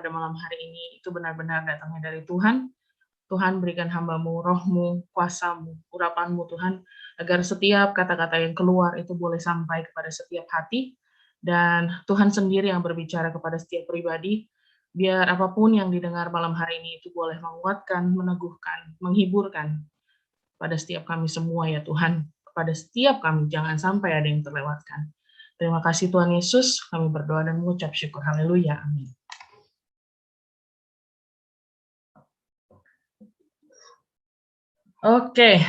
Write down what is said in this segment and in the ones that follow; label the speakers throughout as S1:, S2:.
S1: pada malam hari ini itu benar-benar datangnya dari Tuhan. Tuhan berikan hamba-Mu roh-Mu, kuasa-Mu, urapan-Mu Tuhan, agar setiap kata-kata yang keluar itu boleh sampai kepada setiap hati, dan Tuhan sendiri yang berbicara kepada setiap pribadi, biar apapun yang didengar malam hari ini itu boleh menguatkan, meneguhkan, menghiburkan pada setiap kami semua ya Tuhan, kepada setiap kami, jangan sampai ada yang terlewatkan. Terima kasih Tuhan Yesus, kami berdoa dan mengucap syukur. Haleluya, amin. Oke,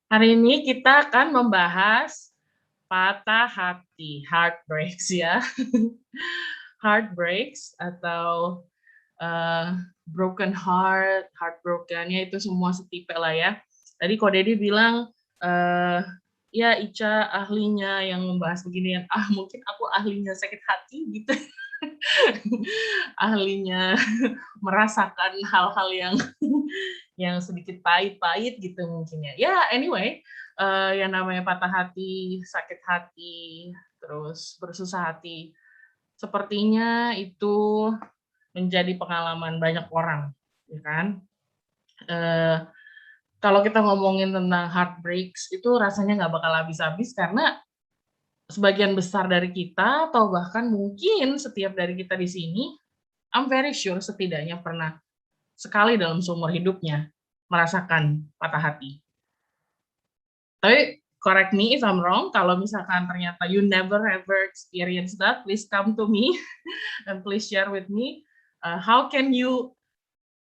S1: hari ini kita akan membahas patah hati, heartbreaks ya. Heartbreaks atau broken heart, heartbroken-nya itu semua setipe lah ya. Tadi Ko Dedi bilang, ya Ica ahlinya yang membahas beginian. Mungkin aku ahlinya sakit hati gitu. Ahlinya merasakan hal-hal yang yang sedikit pahit-pahit gitu mungkin ya. Ya anyway, yang namanya patah hati, sakit hati, terus bersusah hati, sepertinya itu menjadi pengalaman banyak orang, ya kan? Kalau kita ngomongin tentang heartbreaks, itu rasanya nggak bakal habis-habis karena sebagian besar dari kita atau bahkan mungkin setiap dari kita di sini, I'm very sure setidaknya pernah sekali dalam seumur hidupnya merasakan patah hati. Tapi correct me if I'm wrong, kalau misalkan ternyata you never ever experience that, please come to me and please share with me, how can you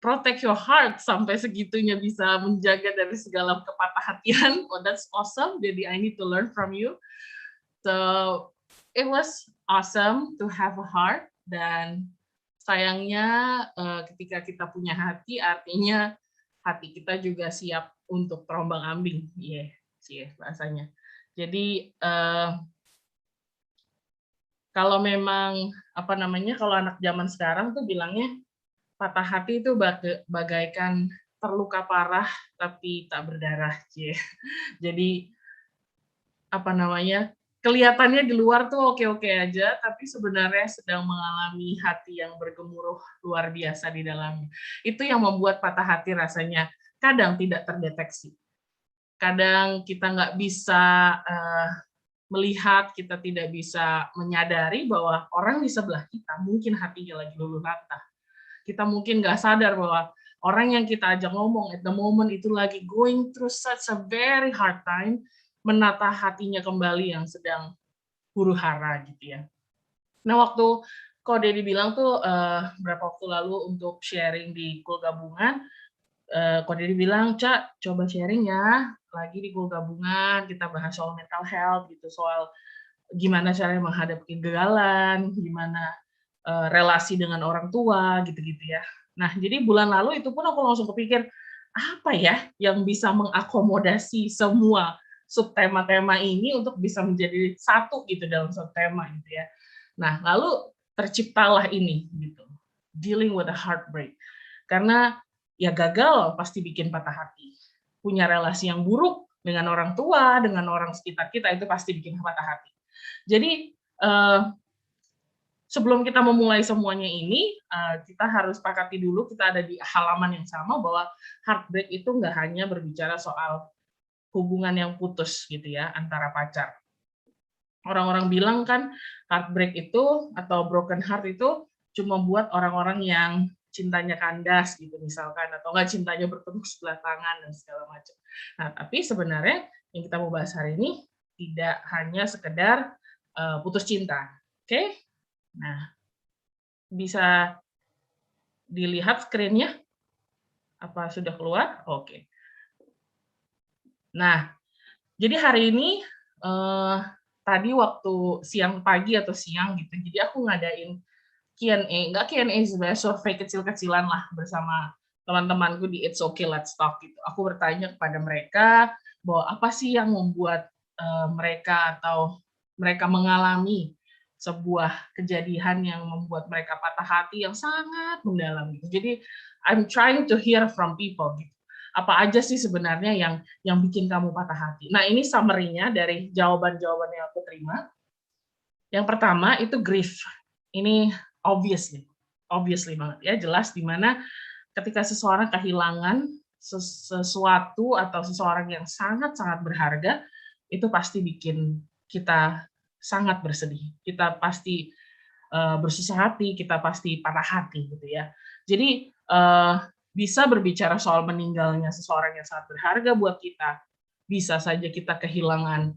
S1: protect your heart sampai segitunya bisa menjaga dari segala kepatah-hatian. Oh, that's awesome. Jadi I need to learn from you. So it was awesome to have a heart, dan sayangnya ketika kita punya hati artinya hati kita juga siap untuk terombang-ambing. Iya, yeah, bahasanya. Jadi kalau memang kalau anak zaman sekarang tuh bilangnya patah hati itu bagaikan terluka parah tapi tak berdarah. Jadi kelihatannya di luar tuh oke-oke aja, tapi sebenarnya sedang mengalami hati yang bergemuruh luar biasa di dalamnya. Itu yang membuat patah hati rasanya kadang tidak terdeteksi. Kadang kita nggak bisa melihat, kita tidak bisa menyadari bahwa orang di sebelah kita mungkin hatinya lagi luluh lantah. Kita mungkin nggak sadar bahwa orang yang kita ajak ngomong at the moment itu lagi going through such a very hard time, menata hatinya kembali yang sedang huru-hara gitu ya. Nah, waktu Ko Dedi bilang tuh berapa waktu lalu untuk sharing di Kul Gabungan, Ko Dedi bilang, Cak, coba sharing ya, lagi di Kul Gabungan, kita bahas soal mental health gitu, soal gimana caranya menghadapi kegagalan, gimana relasi dengan orang tua gitu-gitu ya. Nah, jadi bulan lalu itu pun aku langsung kepikir, apa ya yang bisa mengakomodasi semua subtema-tema ini untuk bisa menjadi satu gitu dalam satu tema gitu ya. Nah, lalu terciptalah ini gitu, dealing with a heartbreak. Karena ya gagal pasti bikin patah hati. Punya relasi yang buruk dengan orang tua, dengan orang sekitar kita itu pasti bikin patah hati. Jadi sebelum kita memulai semuanya ini, kita harus sepakati dulu kita ada di halaman yang sama bahwa heartbreak itu nggak hanya berbicara soal hubungan yang putus gitu ya antara pacar. Orang-orang bilang kan heartbreak itu atau broken heart itu cuma buat orang-orang yang cintanya kandas gitu misalkan, atau nggak cintanya bertepuk sebelah tangan dan segala macam. Nah, tapi sebenarnya yang kita mau bahas hari ini tidak hanya sekedar putus cinta, oke? Nah, bisa dilihat screen-nya? Apa sudah keluar? Oke. Nah, jadi hari ini tadi waktu siang pagi atau siang gitu, jadi aku ngadain Q&A, nggak Q&A sebenarnya, survei kecil-kecilan lah bersama teman-temanku di It's Okay Let's Talk gitu. Aku bertanya kepada mereka bahwa apa sih yang membuat mereka atau mereka mengalami sebuah kejadian yang membuat mereka patah hati yang sangat mendalam gitu. Jadi I'm trying to hear from people gitu. Apa aja sih sebenarnya yang bikin kamu patah hati? Nah, ini summary-nya dari jawaban-jawaban yang aku terima. Yang pertama itu grief. Ini obvious nih. obviously banget ya, jelas di mana ketika seseorang kehilangan sesuatu atau seseorang yang sangat-sangat berharga, itu pasti bikin kita sangat bersedih. Kita pasti bersusah hati, kita pasti patah hati gitu ya. Jadi bisa berbicara soal meninggalnya seseorang yang sangat berharga buat kita, bisa saja kita kehilangan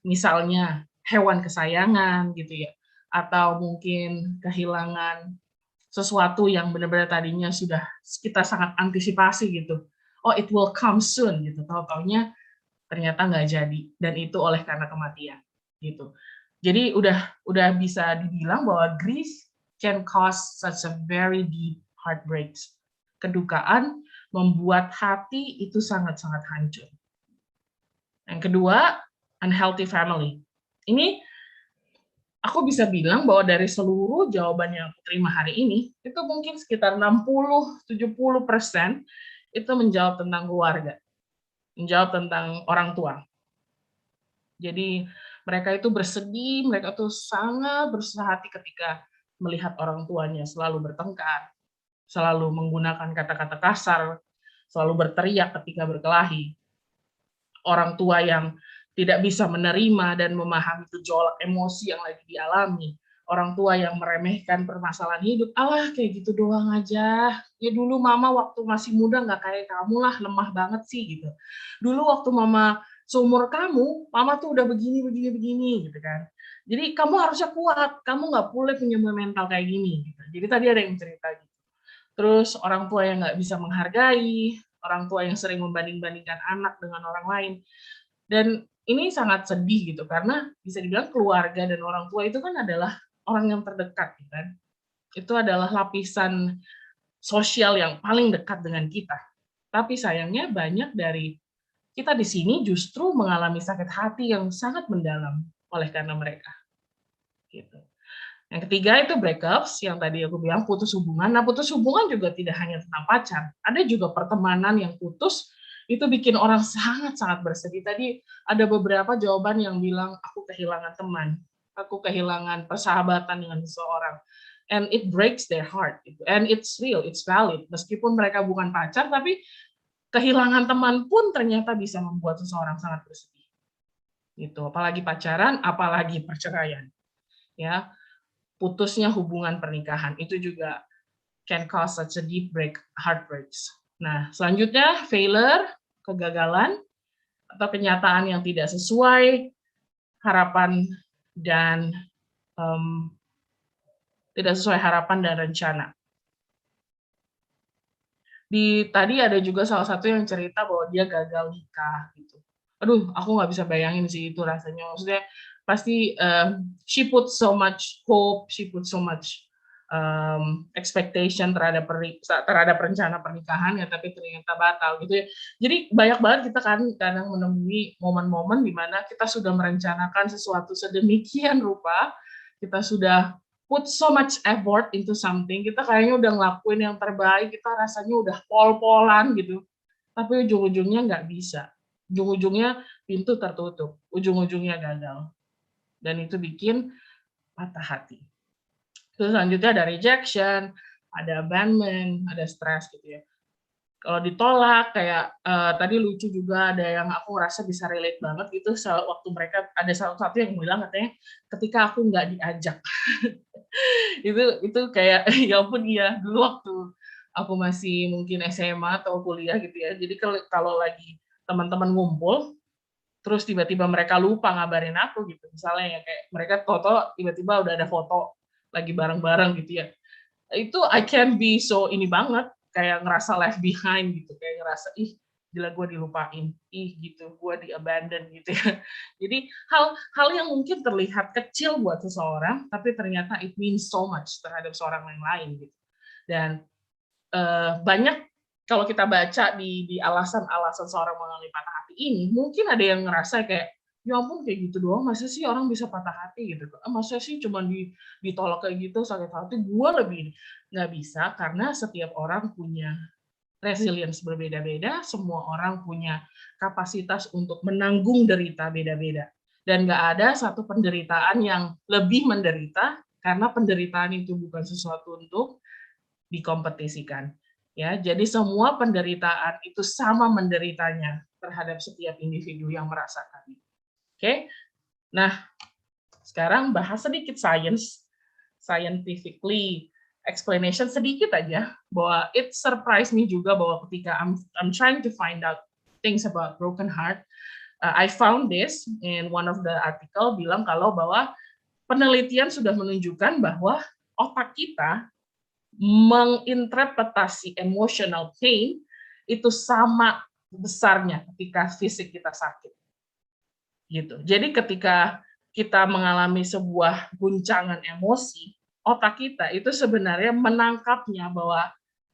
S1: misalnya hewan kesayangan gitu ya, atau mungkin kehilangan sesuatu yang benar-benar tadinya sudah kita sangat antisipasi gitu. Oh, it will come soon gitu. Tahu-taunya ternyata nggak jadi, dan itu oleh karena kematian gitu. Jadi udah bisa dibilang bahwa grief can cause such a very deep heartbreaks. Kedukaan membuat hati itu sangat-sangat hancur. Yang kedua, unhealthy family. Ini aku bisa bilang bahwa dari seluruh jawaban yang aku terima hari ini, itu mungkin sekitar 60-70% itu menjawab tentang keluarga, menjawab tentang orang tua. Jadi mereka itu bersedih, mereka tuh sangat bersusah hati ketika melihat orang tuanya selalu bertengkar, selalu menggunakan kata-kata kasar, selalu berteriak ketika berkelahi. Orang tua yang tidak bisa menerima dan memahami gejolak emosi yang lagi dialami. Orang tua yang meremehkan permasalahan hidup. Alah, kayak gitu doang aja. Ya dulu mama waktu masih muda nggak kayak kamu lah, lemah banget sih gitu. Dulu waktu mama seumur kamu, mama tuh udah begini gitu kan. Jadi kamu harusnya kuat, kamu nggak boleh punya mental kayak gini. Gitu. Jadi tadi ada yang cerita gitu. Terus orang tua yang nggak bisa menghargai, orang tua yang sering membanding-bandingkan anak dengan orang lain. Dan ini sangat sedih gitu, karena bisa dibilang keluarga dan orang tua itu kan adalah orang yang terdekat, kan? Itu adalah lapisan sosial yang paling dekat dengan kita. Tapi sayangnya banyak dari kita di sini justru mengalami sakit hati yang sangat mendalam oleh karena mereka. Gitu. Yang ketiga itu breakups, yang tadi aku bilang putus hubungan. Nah, putus hubungan juga tidak hanya tentang pacar, ada juga pertemanan yang putus, itu bikin orang sangat-sangat bersedih. Tadi ada beberapa jawaban yang bilang, aku kehilangan teman, aku kehilangan persahabatan dengan seseorang, and it breaks their heart. And it's real, it's valid. Meskipun mereka bukan pacar, tapi kehilangan teman pun ternyata bisa membuat seseorang sangat bersedih. Gitu. Apalagi pacaran, apalagi perceraian. Ya, putusnya hubungan pernikahan itu juga can cause such a deep heartbreaks. Nah, selanjutnya failure, kegagalan atau kenyataan yang tidak sesuai harapan dan tidak sesuai harapan dan rencana. Tadi ada juga salah satu yang cerita bahwa dia gagal nikah gitu. Aduh, aku nggak bisa bayangin sih itu rasanya. Maksudnya pasti she put so much hope, she put so much expectation terhadap rencana pernikahan ya, tapi ternyata batal gitu ya. Jadi banyak banget kita kan kadang menemui momen-momen di mana kita sudah merencanakan sesuatu sedemikian rupa, kita sudah put so much effort into something, kita kayaknya udah ngelakuin yang terbaik, kita rasanya udah pol-polan gitu, tapi ujung-ujungnya nggak bisa. Ujung-ujungnya pintu tertutup, ujung-ujungnya gagal. Dan itu bikin patah hati. Terus selanjutnya ada rejection, ada abandonment, ada stres gitu ya. Kalau ditolak kayak tadi lucu juga, ada yang aku ngerasa bisa relate banget gitu, waktu mereka ada salah satu yang bilang katanya ketika aku nggak diajak. itu kayak ya ampun, iya dulu waktu aku masih mungkin SMA atau kuliah gitu ya, jadi kalau lagi teman-teman ngumpul terus tiba-tiba mereka lupa ngabarin aku gitu, misalnya ya kayak mereka foto tiba-tiba udah ada foto lagi bareng-bareng gitu ya, itu I can be so ini banget, kayak ngerasa left behind gitu, kayak ngerasa ih gila gue dilupain, ih gitu gue di abandon gitu ya. Jadi hal yang mungkin terlihat kecil buat seseorang, tapi ternyata it means so much terhadap seorang yang lain gitu. Dan banyak kalau kita baca di alasan-alasan seorang mengalami patah hati ini, mungkin ada yang ngerasa kayak ya ampun kayak gitu doang, masa sih orang bisa patah hati gitu, masa sih cuma ditolak kayak gitu sakit hati, gue lebih nggak bisa, karena setiap orang punya resilience berbeda-beda, semua orang punya kapasitas untuk menanggung derita beda-beda, dan nggak ada satu penderitaan yang lebih menderita karena penderitaan itu bukan sesuatu untuk dikompetisikan. Ya, jadi semua penderitaan itu sama menderitanya terhadap setiap individu yang merasakannya. Oke, nah sekarang bahas sedikit scientifically explanation sedikit aja, bahwa it surprised me juga bahwa ketika I'm trying to find out things about broken heart, I found this in one of the article bilang kalau bahwa penelitian sudah menunjukkan bahwa otak kita menginterpretasi emotional pain itu sama besarnya ketika fisik kita sakit. Gitu. Jadi ketika kita mengalami sebuah guncangan emosi, otak kita itu sebenarnya menangkapnya bahwa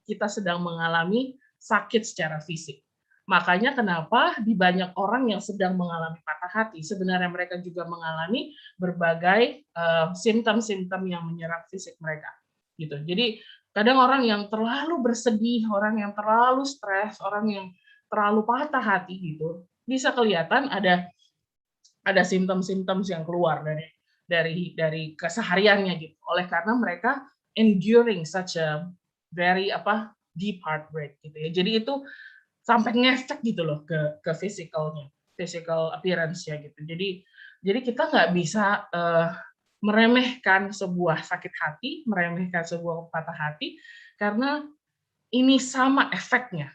S1: kita sedang mengalami sakit secara fisik. Makanya kenapa di banyak orang yang sedang mengalami patah hati, sebenarnya mereka juga mengalami berbagai simptom-simptom yang menyerang fisik mereka. Gitu. Jadi kadang orang yang terlalu bersedih, orang yang terlalu stres, orang yang terlalu patah hati gitu, bisa kelihatan ada simptom-simptom yang keluar dari kesehariannya gitu. Oleh karena mereka enduring such a very deep heartbreak gitu ya. Jadi itu sampai ngefek gitu loh ke physicalnya, physical appearance-nya gitu. Jadi kita nggak bisa meremehkan sebuah sakit hati, meremehkan sebuah patah hati, karena ini sama efeknya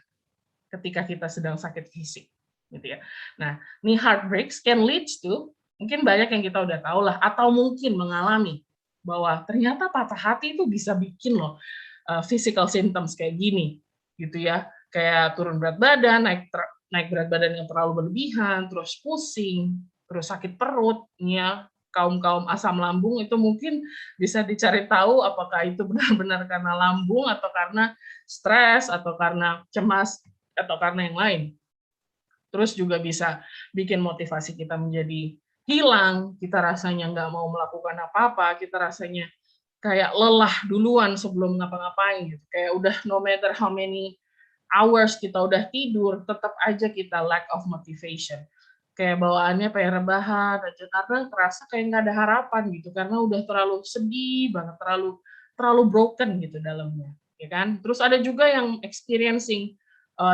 S1: ketika kita sedang sakit fisik, gitu ya. Nah, ini heartbreaks can lead to, mungkin banyak yang kita udah tahu lah, atau mungkin mengalami bahwa ternyata patah hati itu bisa bikin loh physical symptoms kayak gini, gitu ya, kayak turun berat badan, naik berat badan yang terlalu berlebihan, terus pusing, terus sakit perut, ya. Kaum asam lambung itu mungkin bisa dicari tahu apakah itu benar-benar karena lambung atau karena stres atau karena cemas atau karena yang lain. Terus juga bisa bikin motivasi kita menjadi hilang, kita rasanya nggak mau melakukan apa-apa, kita rasanya kayak lelah duluan sebelum ngapa-ngapain gitu. Kayak udah no matter how many hours kita udah tidur, tetap aja kita lack of motivation. Kayak bawaannya pengen rebahan aja karena terasa kayak nggak ada harapan gitu, karena udah terlalu sedih banget, terlalu broken gitu dalamnya, ya kan? Terus ada juga yang experiencing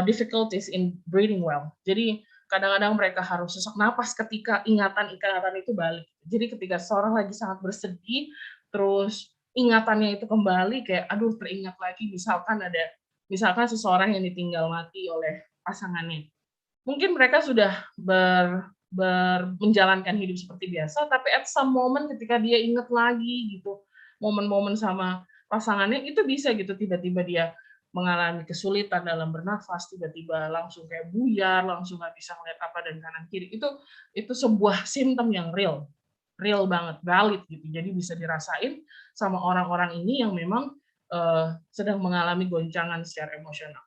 S1: difficulties in breathing well. Jadi kadang-kadang mereka harus sesak napas ketika ingatan-ingatan itu balik. Jadi ketika seorang lagi sangat bersedih, terus ingatannya itu kembali, kayak aduh teringat lagi misalkan seseorang yang ditinggal mati oleh pasangannya. Mungkin mereka sudah menjalankan hidup seperti biasa, tapi at some moment ketika dia ingat lagi gitu, momen-momen sama pasangannya, itu bisa gitu tiba-tiba dia mengalami kesulitan dalam bernafas, tiba-tiba langsung kayak buyar, langsung nggak bisa ngeliat apa dan kanan kiri. Itu sebuah simptom yang real banget, valid gitu. Jadi bisa dirasain sama orang-orang ini yang memang sedang mengalami goncangan secara emosional.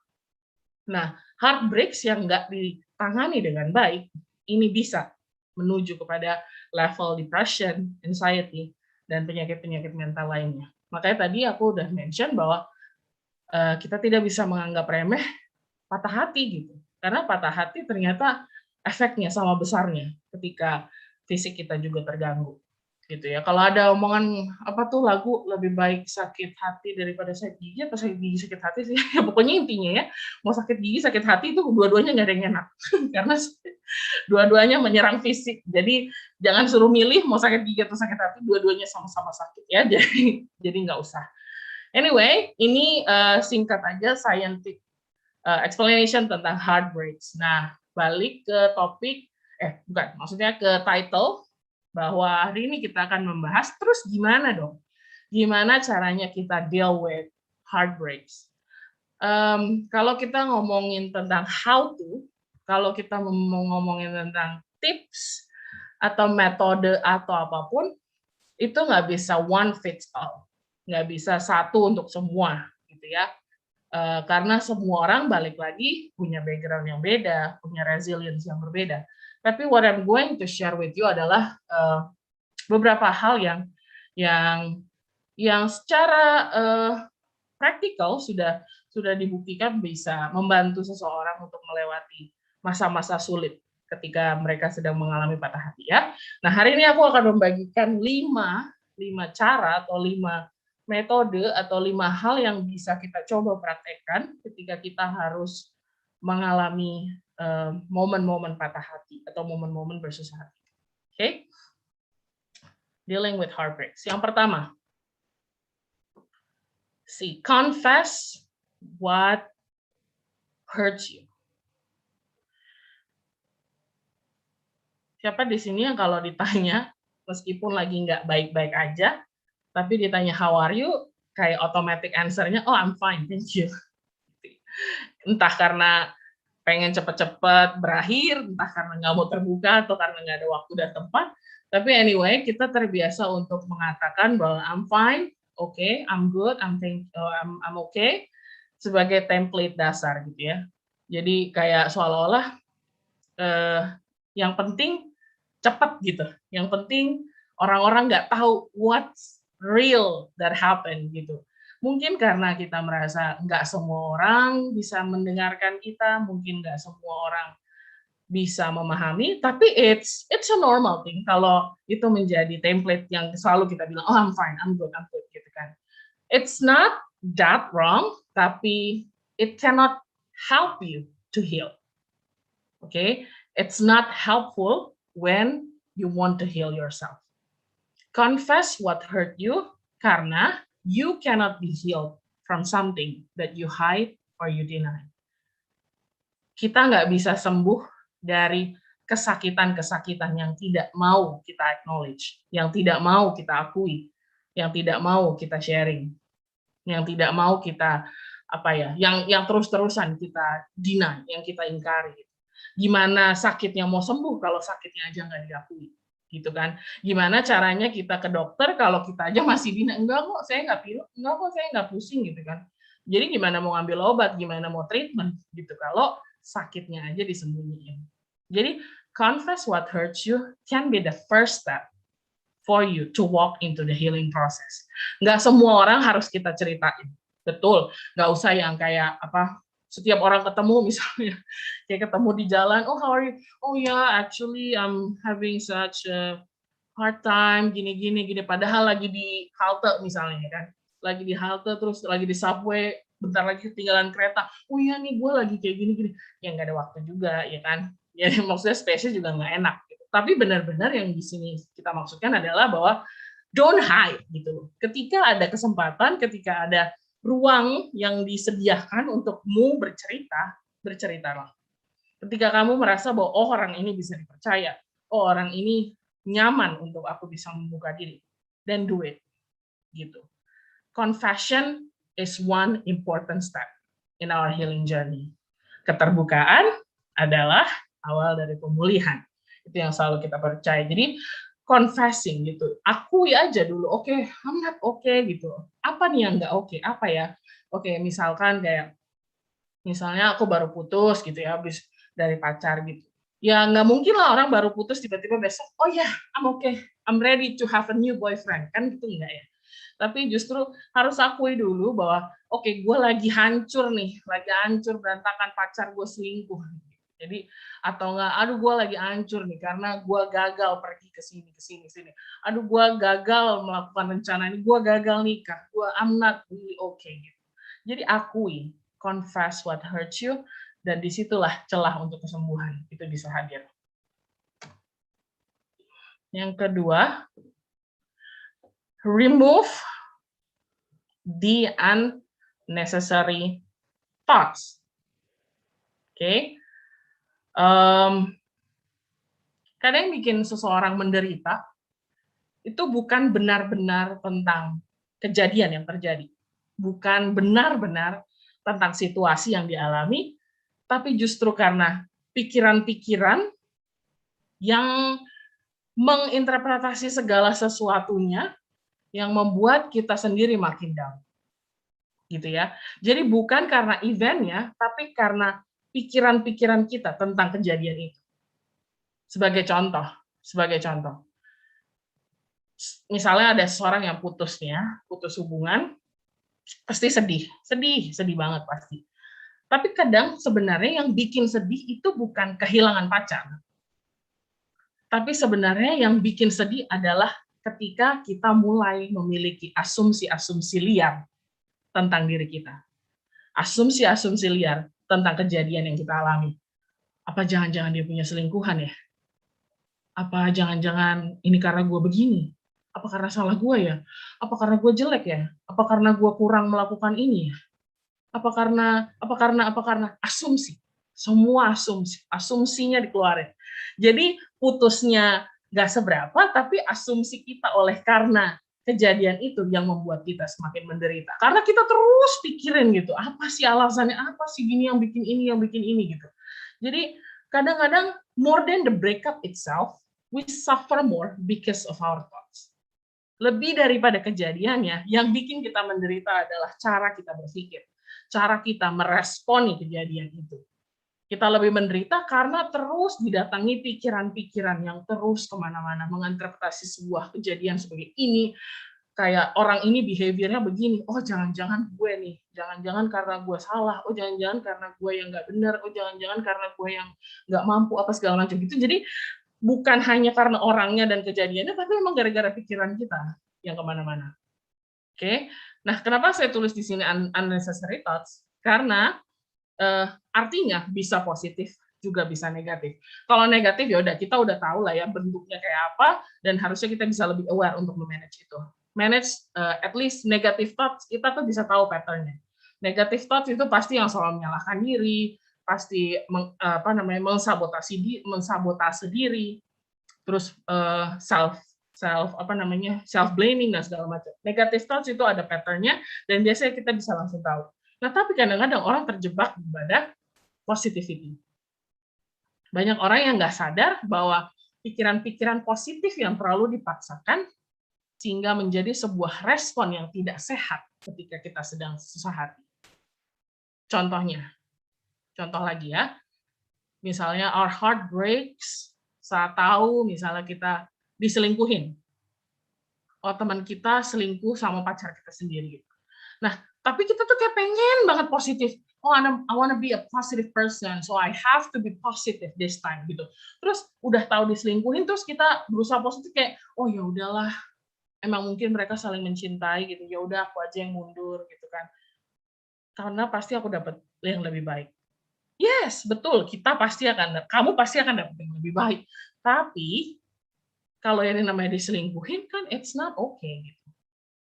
S1: Nah, heartbreaks yang nggak ditangani dengan baik, ini bisa menuju kepada level depression, anxiety, dan penyakit-penyakit mental lainnya. Makanya tadi aku udah mention bahwa kita tidak bisa menganggap remeh patah hati gitu. Karena patah hati ternyata efeknya sama besarnya ketika fisik kita juga terganggu. Gitu ya. Kalau ada omongan apa tuh lagu lebih baik sakit hati daripada sakit gigi atau sakit gigi sakit hati sih. Ya, pokoknya intinya ya, mau sakit gigi sakit hati itu dua-duanya nggak ada yang enak. Karena dua-duanya menyerang fisik. Jadi jangan suruh milih mau sakit gigi atau sakit hati, dua-duanya sama-sama sakit ya. Jadi nggak usah. Anyway, ini singkat aja scientific explanation tentang heartbreaks. Nah, balik ke topik, maksudnya ke title, bahwa hari ini kita akan membahas terus gimana dong? Gimana caranya kita deal with heartbreaks? Kalau kita ngomongin tentang how to, kalau kita mau ngomongin tentang tips atau metode atau apapun, itu nggak bisa one fits all, nggak bisa satu untuk semua, gitu ya. Karena semua orang balik lagi punya background yang beda, punya resilience yang berbeda. Tapi what I'm going to share with you adalah beberapa hal yang secara praktikal sudah dibuktikan bisa membantu seseorang untuk melewati masa-masa sulit ketika mereka sedang mengalami patah hati ya. Nah, hari ini aku akan membagikan 5 cara atau 5 metode atau 5 hal yang bisa kita coba praktekkan ketika kita harus mengalami momen-momen patah hati atau momen-momen bersusah hati. Oke? Dealing with heartbreaks. Yang pertama, confess what hurts you. Siapa di sini yang kalau ditanya, meskipun lagi nggak baik-baik aja, tapi ditanya how are you, kayak automatic answer-nya, oh I'm fine, thank you. Entah karena pengen cepet-cepet berakhir, entah karena nggak mau terbuka, atau karena nggak ada waktu dan tempat, tapi anyway, kita terbiasa untuk mengatakan bahwa I'm fine, okay, I'm good, I'm okay, sebagai template dasar gitu ya. Jadi kayak seolah-olah yang penting cepat gitu. Yang penting orang-orang nggak tahu what's real that happened gitu. Mungkin karena kita merasa nggak semua orang bisa mendengarkan kita, mungkin nggak semua orang bisa memahami, tapi it's a normal thing kalau itu menjadi template yang selalu kita bilang, oh I'm fine, I'm good gitu kan. It's not that wrong, tapi it cannot help you to heal. Okay? It's not helpful when you want to heal yourself. Confess what hurt you karena you cannot be healed from something that you hide or you deny. Kita nggak bisa sembuh dari kesakitan-kesakitan yang tidak mau kita acknowledge, yang tidak mau kita akui, yang tidak mau kita sharing, yang tidak mau kita yang terus-terusan kita deny, yang kita ingkari. Gimana sakitnya mau sembuh kalau sakitnya aja nggak diakui, gitu kan? Gimana caranya kita ke dokter kalau kita aja masih enggak kok saya nggak pilek, enggak kok saya nggak pusing gitu kan? Jadi gimana mau ngambil obat, gimana mau treatment gitu kalau sakitnya aja disembunyiin. Jadi confess what hurts you can be the first step for you to walk into the healing process. Nggak semua orang harus kita ceritain, betul. Nggak usah yang kayak setiap orang ketemu misalnya kayak ketemu di jalan, oh how are you? Oh yeah, actually I'm having such a hard time gini. Padahal lagi di halte misalnya kan, lagi di halte terus lagi di subway, bentar lagi ketinggalan kereta. Oh iya nih gue lagi kayak gini. Ya nggak ada waktu juga ya kan. Ya maksudnya space-nya juga nggak enak. Gitu. Tapi benar-benar yang di sini kita maksudkan adalah bahwa don't hide gitu. Ketika ada kesempatan, ketika ada ruang yang disediakan untukmu berceritalah. Ketika kamu merasa bahwa oh orang ini bisa dipercaya, oh orang ini nyaman untuk aku bisa membuka diri, then do it. Gitu. Confession is one important step in our healing journey. Keterbukaan adalah awal dari pemulihan. Itu yang selalu kita percaya. Jadi confessing gitu, akui aja dulu, oke, I'm not okay gitu. Apa nih yang nggak oke? Apa ya? Oke, misalkan misalnya aku baru putus gitu ya, habis dari pacar gitu. Ya nggak mungkin lah orang baru putus tiba-tiba besok, oh ya, I'm okay, I'm ready to have a new boyfriend. Kan gitu enggak ya. Tapi justru harus akui dulu bahwa oke, gue lagi hancur berantakan, pacar gue selingkuh. Jadi atau enggak, aduh gue lagi hancur nih karena gue gagal pergi ke sini. Aduh gue gagal melakukan rencana ini, gue gagal nikah, I'm not really okay gitu. Jadi akui, confess what hurts you, dan disitulah celah untuk kesembuhan itu bisa hadir. Yang kedua, remove the unnecessary thoughts. Oke. Kadang yang bikin seseorang menderita itu bukan benar-benar tentang kejadian yang terjadi, bukan benar-benar tentang situasi yang dialami, tapi justru karena pikiran-pikiran yang menginterpretasi segala sesuatunya yang membuat kita sendiri makin down. Gitu ya. Jadi bukan karena eventnya, tapi karena pikiran-pikiran kita tentang kejadian itu. Sebagai contoh, misalnya ada seseorang yang putus hubungan, pasti sedih banget pasti. Tapi kadang sebenarnya yang bikin sedih itu bukan kehilangan pacar. Tapi sebenarnya yang bikin sedih adalah ketika kita mulai memiliki asumsi-asumsi liar tentang diri kita. Asumsi-asumsi liar tentang kejadian yang kita alami. Apa jangan-jangan dia punya selingkuhan ya? Apa jangan-jangan ini karena gue begini? Apa karena salah gue ya? Apa karena gue jelek ya? Apa karena gue kurang melakukan ini ya? Apa karena asumsi. Semua asumsi, asumsinya dikeluarin. Jadi putusnya nggak seberapa, tapi asumsi kita oleh karena kejadian itu yang membuat kita semakin menderita. Karena kita terus pikirin gitu, apa sih alasannya, apa sih gini yang bikin ini gitu. Jadi kadang-kadang more than the breakup itself, we suffer more because of our thoughts. Lebih daripada kejadiannya, yang bikin kita menderita adalah cara kita berpikir, cara kita meresponi kejadian itu. Kita lebih menderita karena terus didatangi pikiran-pikiran yang terus kemana-mana, menginterpretasi sebuah kejadian sebagai ini, kayak orang ini behavior-nya begini, oh jangan-jangan gue nih, jangan-jangan karena gue salah, oh jangan-jangan karena gue yang nggak benar, oh jangan-jangan karena gue yang nggak mampu, apa segala macam gitu. Jadi bukan hanya karena orangnya dan kejadiannya, tapi memang gara-gara pikiran kita yang kemana-mana. Oke, nah kenapa saya tulis di sini unnecessary thoughts? Karena artinya bisa positif juga bisa negatif. Kalau negatif ya udah kita udah tahu lah ya bentuknya kayak apa dan harusnya kita bisa lebih aware untuk memanage itu. Manage at least negative thoughts kita tuh bisa tahu patternnya. Negative thoughts itu pasti yang selalu menyalahkan diri, pasti mensabotase diri, terus self blaming dan segala macam. Negative thoughts itu ada patternnya dan biasanya kita bisa langsung tahu. Nah, tapi kadang-kadang orang terjebak pada positivity. Banyak orang yang nggak sadar bahwa pikiran-pikiran positif yang terlalu dipaksakan sehingga menjadi sebuah respon yang tidak sehat ketika kita sedang susah hati. Contoh lagi ya, misalnya our heart breaks saat tahu misalnya kita diselingkuhin. Oh, teman kita selingkuh sama pacar kita sendiri. Nah, tapi kita tuh kayak pengen banget positif. Oh, I wanna be a positive person, so I have to be positive this time gitu. Terus udah tahu diselingkuhin, terus kita berusaha positif kayak, oh ya udahlah, emang mungkin mereka saling mencintai gitu. Ya udah aku aja yang mundur gitu kan. Karena pasti aku dapat yang lebih baik. Yes, betul. Kamu pasti akan dapat yang lebih baik. Tapi kalau yang namanya diselingkuhin kan it's not okay gitu.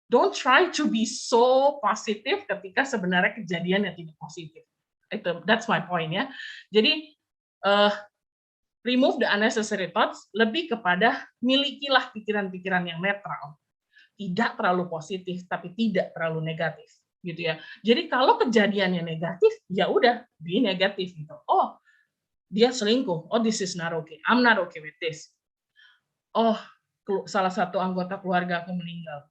S1: Don't try to be so positif ketika sebenarnya kejadian yang tidak positif. That's my point ya. Jadi remove the unnecessary thoughts, lebih kepada milikilah pikiran-pikiran yang netral, tidak terlalu positif tapi tidak terlalu negatif, gitu ya. Jadi kalau kejadiannya negatif, ya udah be negatif gitu. Oh, dia selingkuh. Oh, this is not okay. I'm not okay with this. Oh, salah satu anggota keluarga aku meninggal.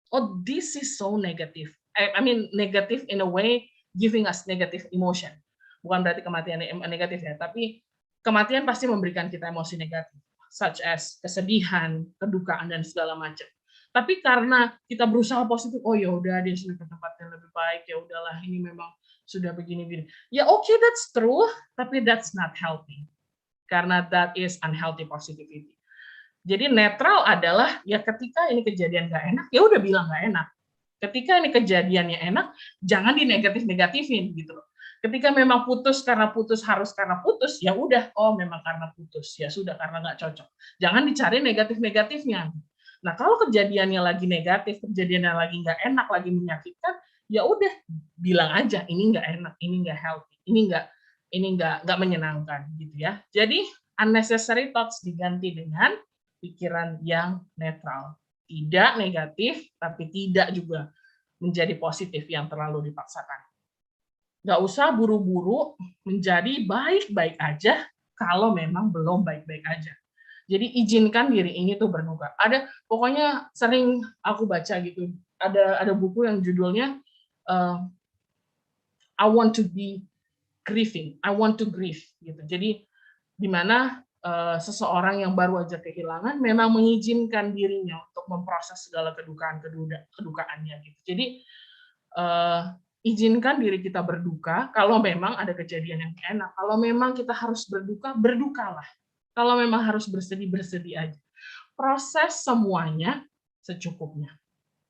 S1: Oh, this is so negative. I mean negative in a way giving us negative emotion. Bukan berarti kematian negatif ya, tapi kematian pasti memberikan kita emosi negatif, such as kesedihan, kedukaan dan segala macam. Tapi karena kita berusaha positif, oh ya udah dia sudah ke tempat yang lebih baik, ya udahlah ini memang sudah begini-begini. Ya oke, that's true, tapi that's not healthy. Karena that is unhealthy positivity. Jadi netral adalah ya ketika ini kejadian nggak enak, ya udah bilang nggak enak. Ketika ini kejadiannya enak, jangan dinegatif-negatifin gitu loh. Ketika memang putus karena putus, harus karena putus, ya udah, oh memang karena putus, ya sudah karena nggak cocok. Jangan dicari negatif-negatifnya. Nah kalau kejadiannya lagi negatif, kejadiannya lagi nggak enak, lagi menyakitkan, ya udah bilang aja ini nggak enak, ini nggak healthy, ini nggak menyenangkan gitu ya. Jadi unnecessary thoughts diganti dengan pikiran yang netral. Tidak negatif, tapi tidak juga menjadi positif yang terlalu dipaksakan. Nggak usah buru-buru menjadi baik-baik aja kalau memang belum baik-baik aja. Jadi izinkan diri ini tuh berduka. Pokoknya sering aku baca gitu, ada buku yang judulnya I want to be grieving, I want to grieve gitu. Jadi di mana seseorang yang baru aja kehilangan memang mengizinkan dirinya untuk memproses segala kedukaannya gitu. Jadi izinkan diri kita berduka kalau memang ada kejadian yang enak. Kalau memang kita harus berduka, berdukalah. Kalau memang harus bersedih, bersedih aja. proses semuanya secukupnya.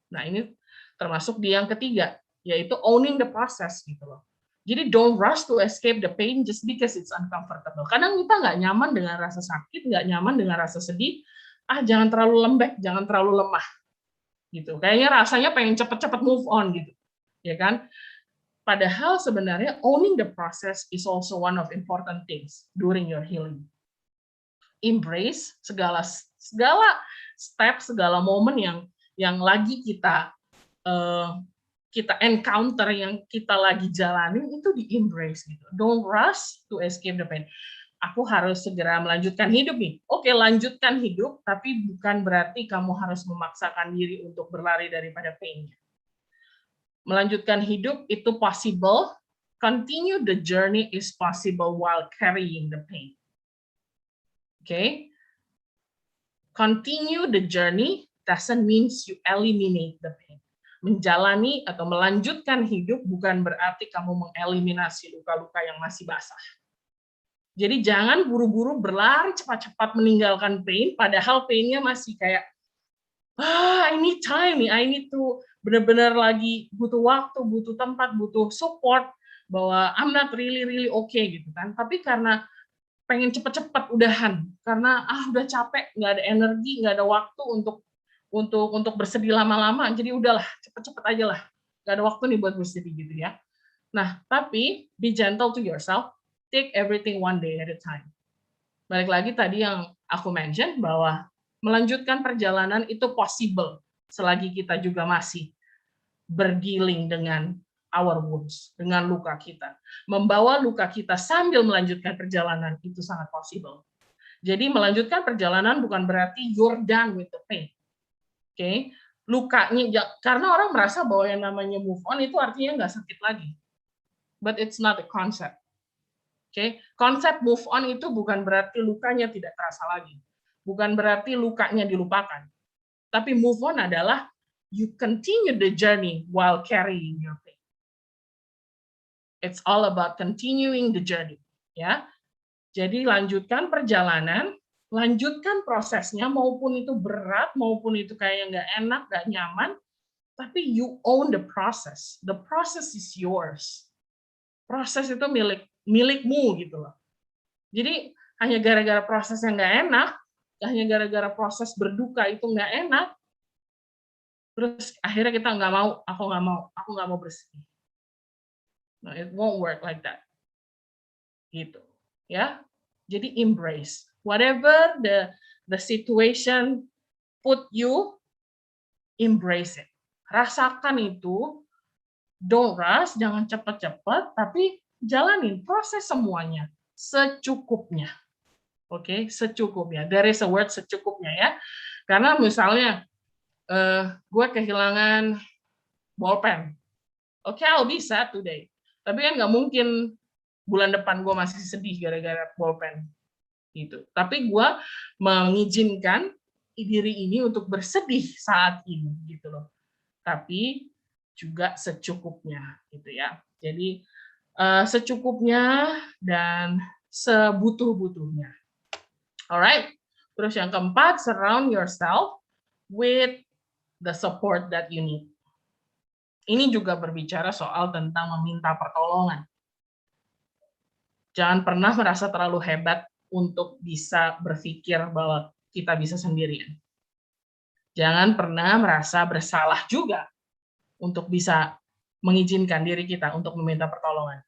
S1: Nah, ini termasuk di yang ketiga, yaitu owning the process gitu loh. Jadi don't rush to escape the pain just because it's uncomfortable. Kadang kita nggak nyaman dengan rasa sakit, nggak nyaman dengan rasa sedih. Jangan terlalu lembek, jangan terlalu lemah. Gitu. Kayaknya rasanya pengen cepet-cepet move on gitu. Ya kan? Padahal sebenarnya owning the process is also one of important things during your healing. Embrace segala step, segala momen yang lagi kita encounter, yang kita lagi jalanin, itu di embrace gitu. Don't rush to escape the pain. Aku harus segera melanjutkan hidup nih. Oke, lanjutkan hidup, tapi bukan berarti kamu harus memaksakan diri untuk berlari daripada pain. Melanjutkan hidup itu possible. Continue the journey is possible while carrying the pain. Okay? Continue the journey doesn't mean you eliminate the pain. Menjalani atau melanjutkan hidup bukan berarti kamu mengeliminasi luka-luka yang masih basah. Jadi jangan buru-buru berlari cepat-cepat meninggalkan pain, padahal painnya masih kayak, I need time nih, I need to benar-benar lagi butuh waktu, butuh tempat, butuh support, bahwa I'm not really okay gitu kan. Tapi karena pengen cepet-cepet udahan, karena udah capek, nggak ada energi, nggak ada waktu untuk bersedih lama-lama, jadi udahlah cepet-cepet aja lah, nggak ada waktu nih buat bersedih gitu ya. Nah, tapi be gentle to yourself, take everything one day at a time. Balik lagi tadi yang aku mention bahwa melanjutkan perjalanan itu possible selagi kita juga masih berdealing dengan our wounds, dengan luka kita. Membawa luka kita sambil melanjutkan perjalanan itu sangat possible. Jadi melanjutkan perjalanan bukan berarti you're done with the pain. Oke, lukanya, karena orang merasa bahwa yang namanya move on itu artinya nggak sakit lagi. But it's not a concept. Oke, konsep move on itu bukan berarti lukanya tidak terasa lagi. Bukan berarti lukanya dilupakan. Tapi move on adalah you continue the journey while carrying your pain. It's all about continuing the journey, ya. Jadi lanjutkan perjalanan, lanjutkan prosesnya, maupun itu berat, maupun itu kayak nggak enak, nggak nyaman, tapi you own the process. The process is yours. Proses itu milikmu gitu loh. Jadi hanya gara-gara proses yang nggak enak, hanya gara-gara proses berduka itu nggak enak, terus akhirnya kita aku nggak mau bersedih. No, it won't work like that. Gitu, ya. Jadi embrace whatever the situation put you, embrace it. Rasakan itu, don't rush, jangan cepat-cepat, tapi jalanin proses semuanya secukupnya. Oke, secukupnya. There is a word secukupnya ya. Karena misalnya gue kehilangan bolpen. Oke, I'll be sad today. Tapi kan nggak mungkin bulan depan gue masih sedih gara-gara bolpen. Gitu. Tapi gue mengizinkan diri ini untuk bersedih saat ini gitu loh. Tapi juga secukupnya gitu ya. Jadi secukupnya dan sebutuh-butuhnya. Alright. Terus yang keempat, surround yourself with the support that you need. Ini juga berbicara soal tentang meminta pertolongan. Jangan pernah merasa terlalu hebat untuk bisa berpikir bahwa kita bisa sendirian. Jangan pernah merasa bersalah juga untuk bisa mengizinkan diri kita untuk meminta pertolongan.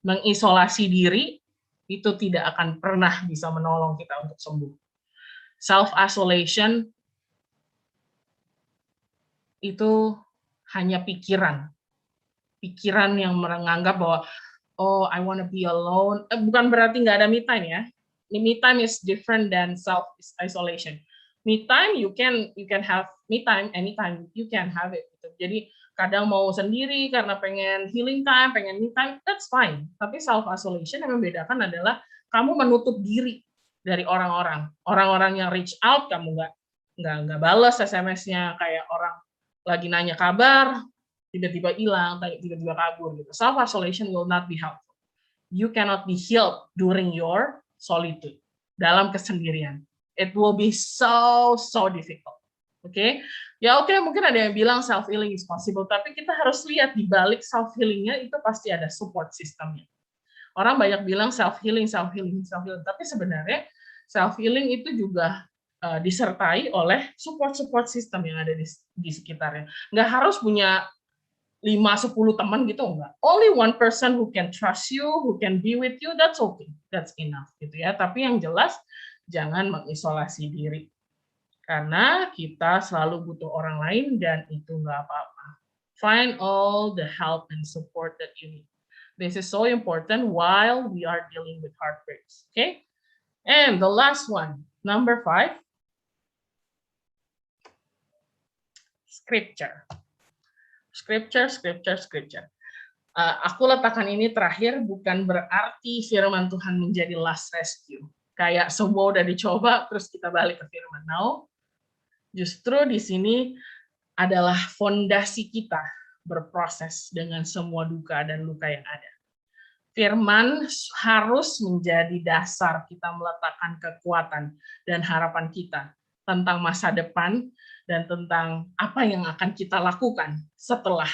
S1: Mengisolasi diri itu tidak akan pernah bisa menolong kita untuk sembuh. Self-isolation itu hanya pikiran. Pikiran yang menganggap bahwa, oh, I want to be alone. Bukan berarti nggak ada me time ya. Me time is different than self-isolation. Me time, you can have me time anytime. You can have it. Gitu. Jadi kadang mau sendiri karena pengen healing time, pengen me time, that's fine. Tapi self-isolation yang membedakan adalah kamu menutup diri dari orang-orang. Orang-orang yang reach out, kamu nggak balas SMS-nya, kayak orang lagi nanya kabar, tiba-tiba hilang, tiba-tiba kabur gitu. Self-isolation will not be helpful. You cannot be healed during your solitude, dalam kesendirian. it will be so difficult. Oke, ya oke, mungkin ada yang bilang self healing is possible, tapi kita harus lihat di balik self healingnya itu pasti ada support systemnya. Orang banyak bilang self healing, tapi sebenarnya self healing itu juga disertai oleh support system yang ada di sekitarnya. Nggak harus punya 5-10 teman gitu, enggak. Only one person who can trust you, who can be with you, that's okay, that's enough gitu ya. Tapi yang jelas jangan mengisolasi diri. Karena kita selalu butuh orang lain dan itu nggak apa-apa. Find all the help and support that you need. This is so important while we are dealing with heartbreaks. Okay? And the last one, number 5, scripture. Scripture. Aku letakkan ini terakhir bukan berarti firman Tuhan menjadi last rescue. Kayak semua udah dicoba, terus kita balik ke firman. No, justru di sini adalah fondasi kita berproses dengan semua duka dan luka yang ada. Firman harus menjadi dasar kita meletakkan kekuatan dan harapan kita tentang masa depan dan tentang apa yang akan kita lakukan setelah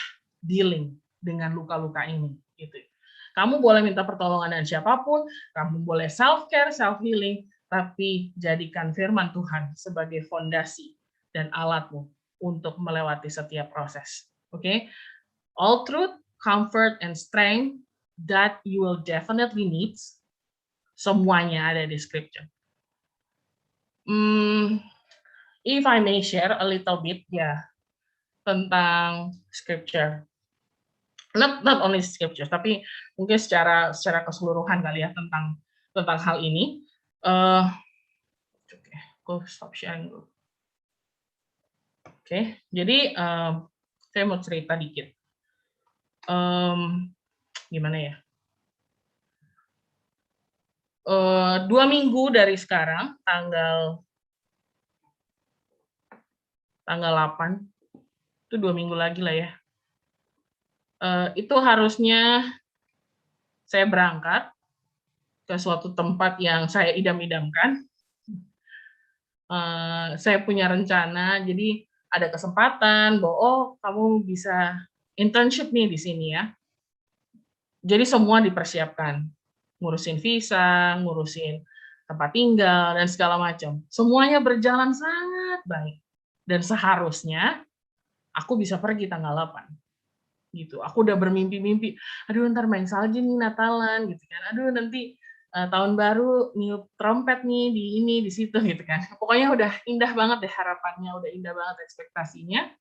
S1: dealing dengan luka-luka ini. Gitu. Kamu boleh minta pertolongan dari siapapun, kamu boleh self-care, self-healing, tapi jadikan firman Tuhan sebagai fondasi dan alatmu untuk melewati setiap proses. Oke? All truth, comfort, and strength that you will definitely need, semuanya ada di scripture. If I may share a little bit tentang scripture. Not only scripture, tapi mungkin secara keseluruhan kali ya tentang hal ini. Go stop sharing dulu. Oke, jadi saya mau cerita dikit. Gimana ya? 2 minggu dari sekarang, tanggal 8, itu 2 minggu lagi lah ya. Itu harusnya saya berangkat ke suatu tempat yang saya idam-idamkan. Saya punya rencana, jadi ada kesempatan bahwa oh kamu bisa internship nih di sini ya. Jadi semua dipersiapkan, ngurusin visa, ngurusin tempat tinggal dan segala macam. Semuanya berjalan sangat baik dan seharusnya aku bisa pergi tanggal 8. Gitu. Aku udah bermimpi-mimpi, aduh ntar main salju nih Natalan gitu kan. Aduh nanti tahun baru niup trompet nih di ini di situ gitu kan. Pokoknya udah indah banget deh harapannya, udah indah banget ekspektasinya.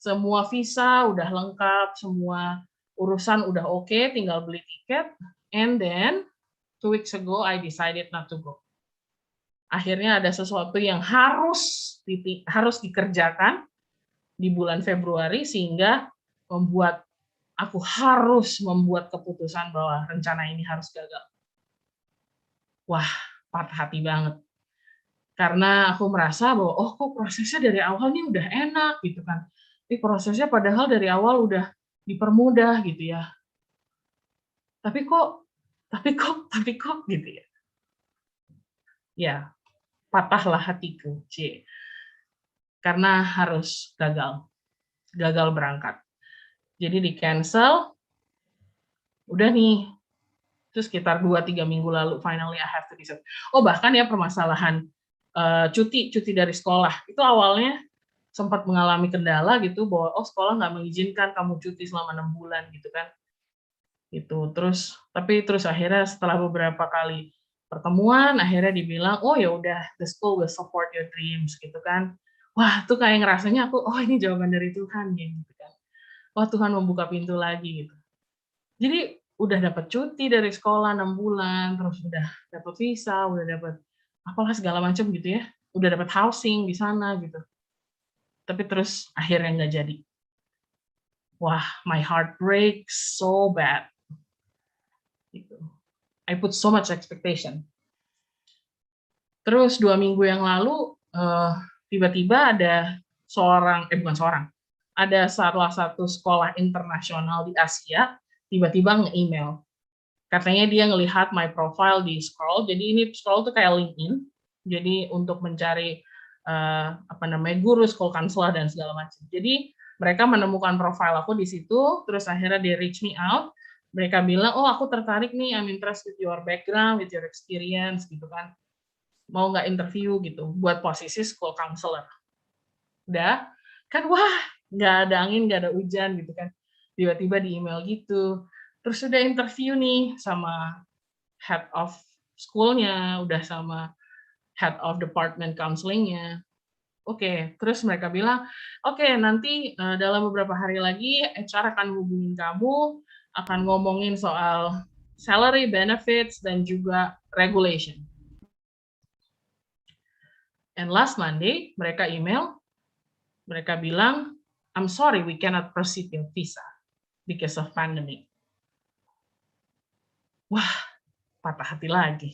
S1: Semua visa udah lengkap, semua urusan udah oke, tinggal beli tiket. And then 2 weeks ago I decided not to go. Akhirnya ada sesuatu yang harus dikerjakan di bulan Februari sehingga membuat aku harus membuat keputusan bahwa rencana ini harus gagal. Wah, patah hati banget. Karena aku merasa bahwa, oh kok prosesnya dari awal nih udah enak gitu kan. Tapi prosesnya padahal dari awal udah dipermudah gitu ya. Tapi kok gitu ya. Ya, patahlah hatiku, karena harus gagal berangkat. Jadi di cancel, udah nih, itu sekitar 2-3 minggu lalu, finally I have to decide. Oh bahkan ya permasalahan cuti dari sekolah, itu awalnya sempat mengalami kendala gitu, bahwa oh sekolah nggak mengizinkan kamu cuti selama 6 bulan gitu kan. Gitu. Tapi akhirnya setelah beberapa kali pertemuan, akhirnya dibilang, oh ya udah, the school will support your dreams gitu kan. Wah, tuh kayak ngerasanya aku, oh ini jawaban dari Tuhan gitu kan. Wah, Tuhan membuka pintu lagi gitu. Jadi udah dapat cuti dari sekolah 6 bulan, terus udah dapat visa, udah dapat apalah segala macam gitu ya. Udah dapat housing di sana gitu. Tapi terus akhirnya nggak jadi. Wah, my heart breaks so bad. Gitu. I put so much expectation. Terus 2 minggu yang lalu tiba-tiba ada ada salah satu sekolah internasional di Asia tiba-tiba nge-email. Katanya dia ngelihat my profile di Scroll, jadi ini Scroll tuh kayak LinkedIn, Jadi untuk mencari guru, school counselor dan segala macam. Jadi mereka menemukan profil aku di situ, terus akhirnya they reach me out. Mereka bilang, oh aku tertarik nih, I'm interested with your background, with your experience, gitu kan. Mau nggak interview gitu, buat posisi school counselor. Udah, kan wah, nggak ada angin, nggak ada hujan gitu kan. Tiba-tiba di email gitu. Terus udah interview nih sama head of school-nya, udah sama head of department counseling-nya. Oke, terus mereka bilang, oke, nanti dalam beberapa hari lagi HR akan hubungin kamu, akan ngomongin soal salary, benefits, dan juga regulation. And last Monday, mereka email, mereka bilang, I'm sorry, we cannot proceed your visa because of pandemic. Wah, patah hati lagi.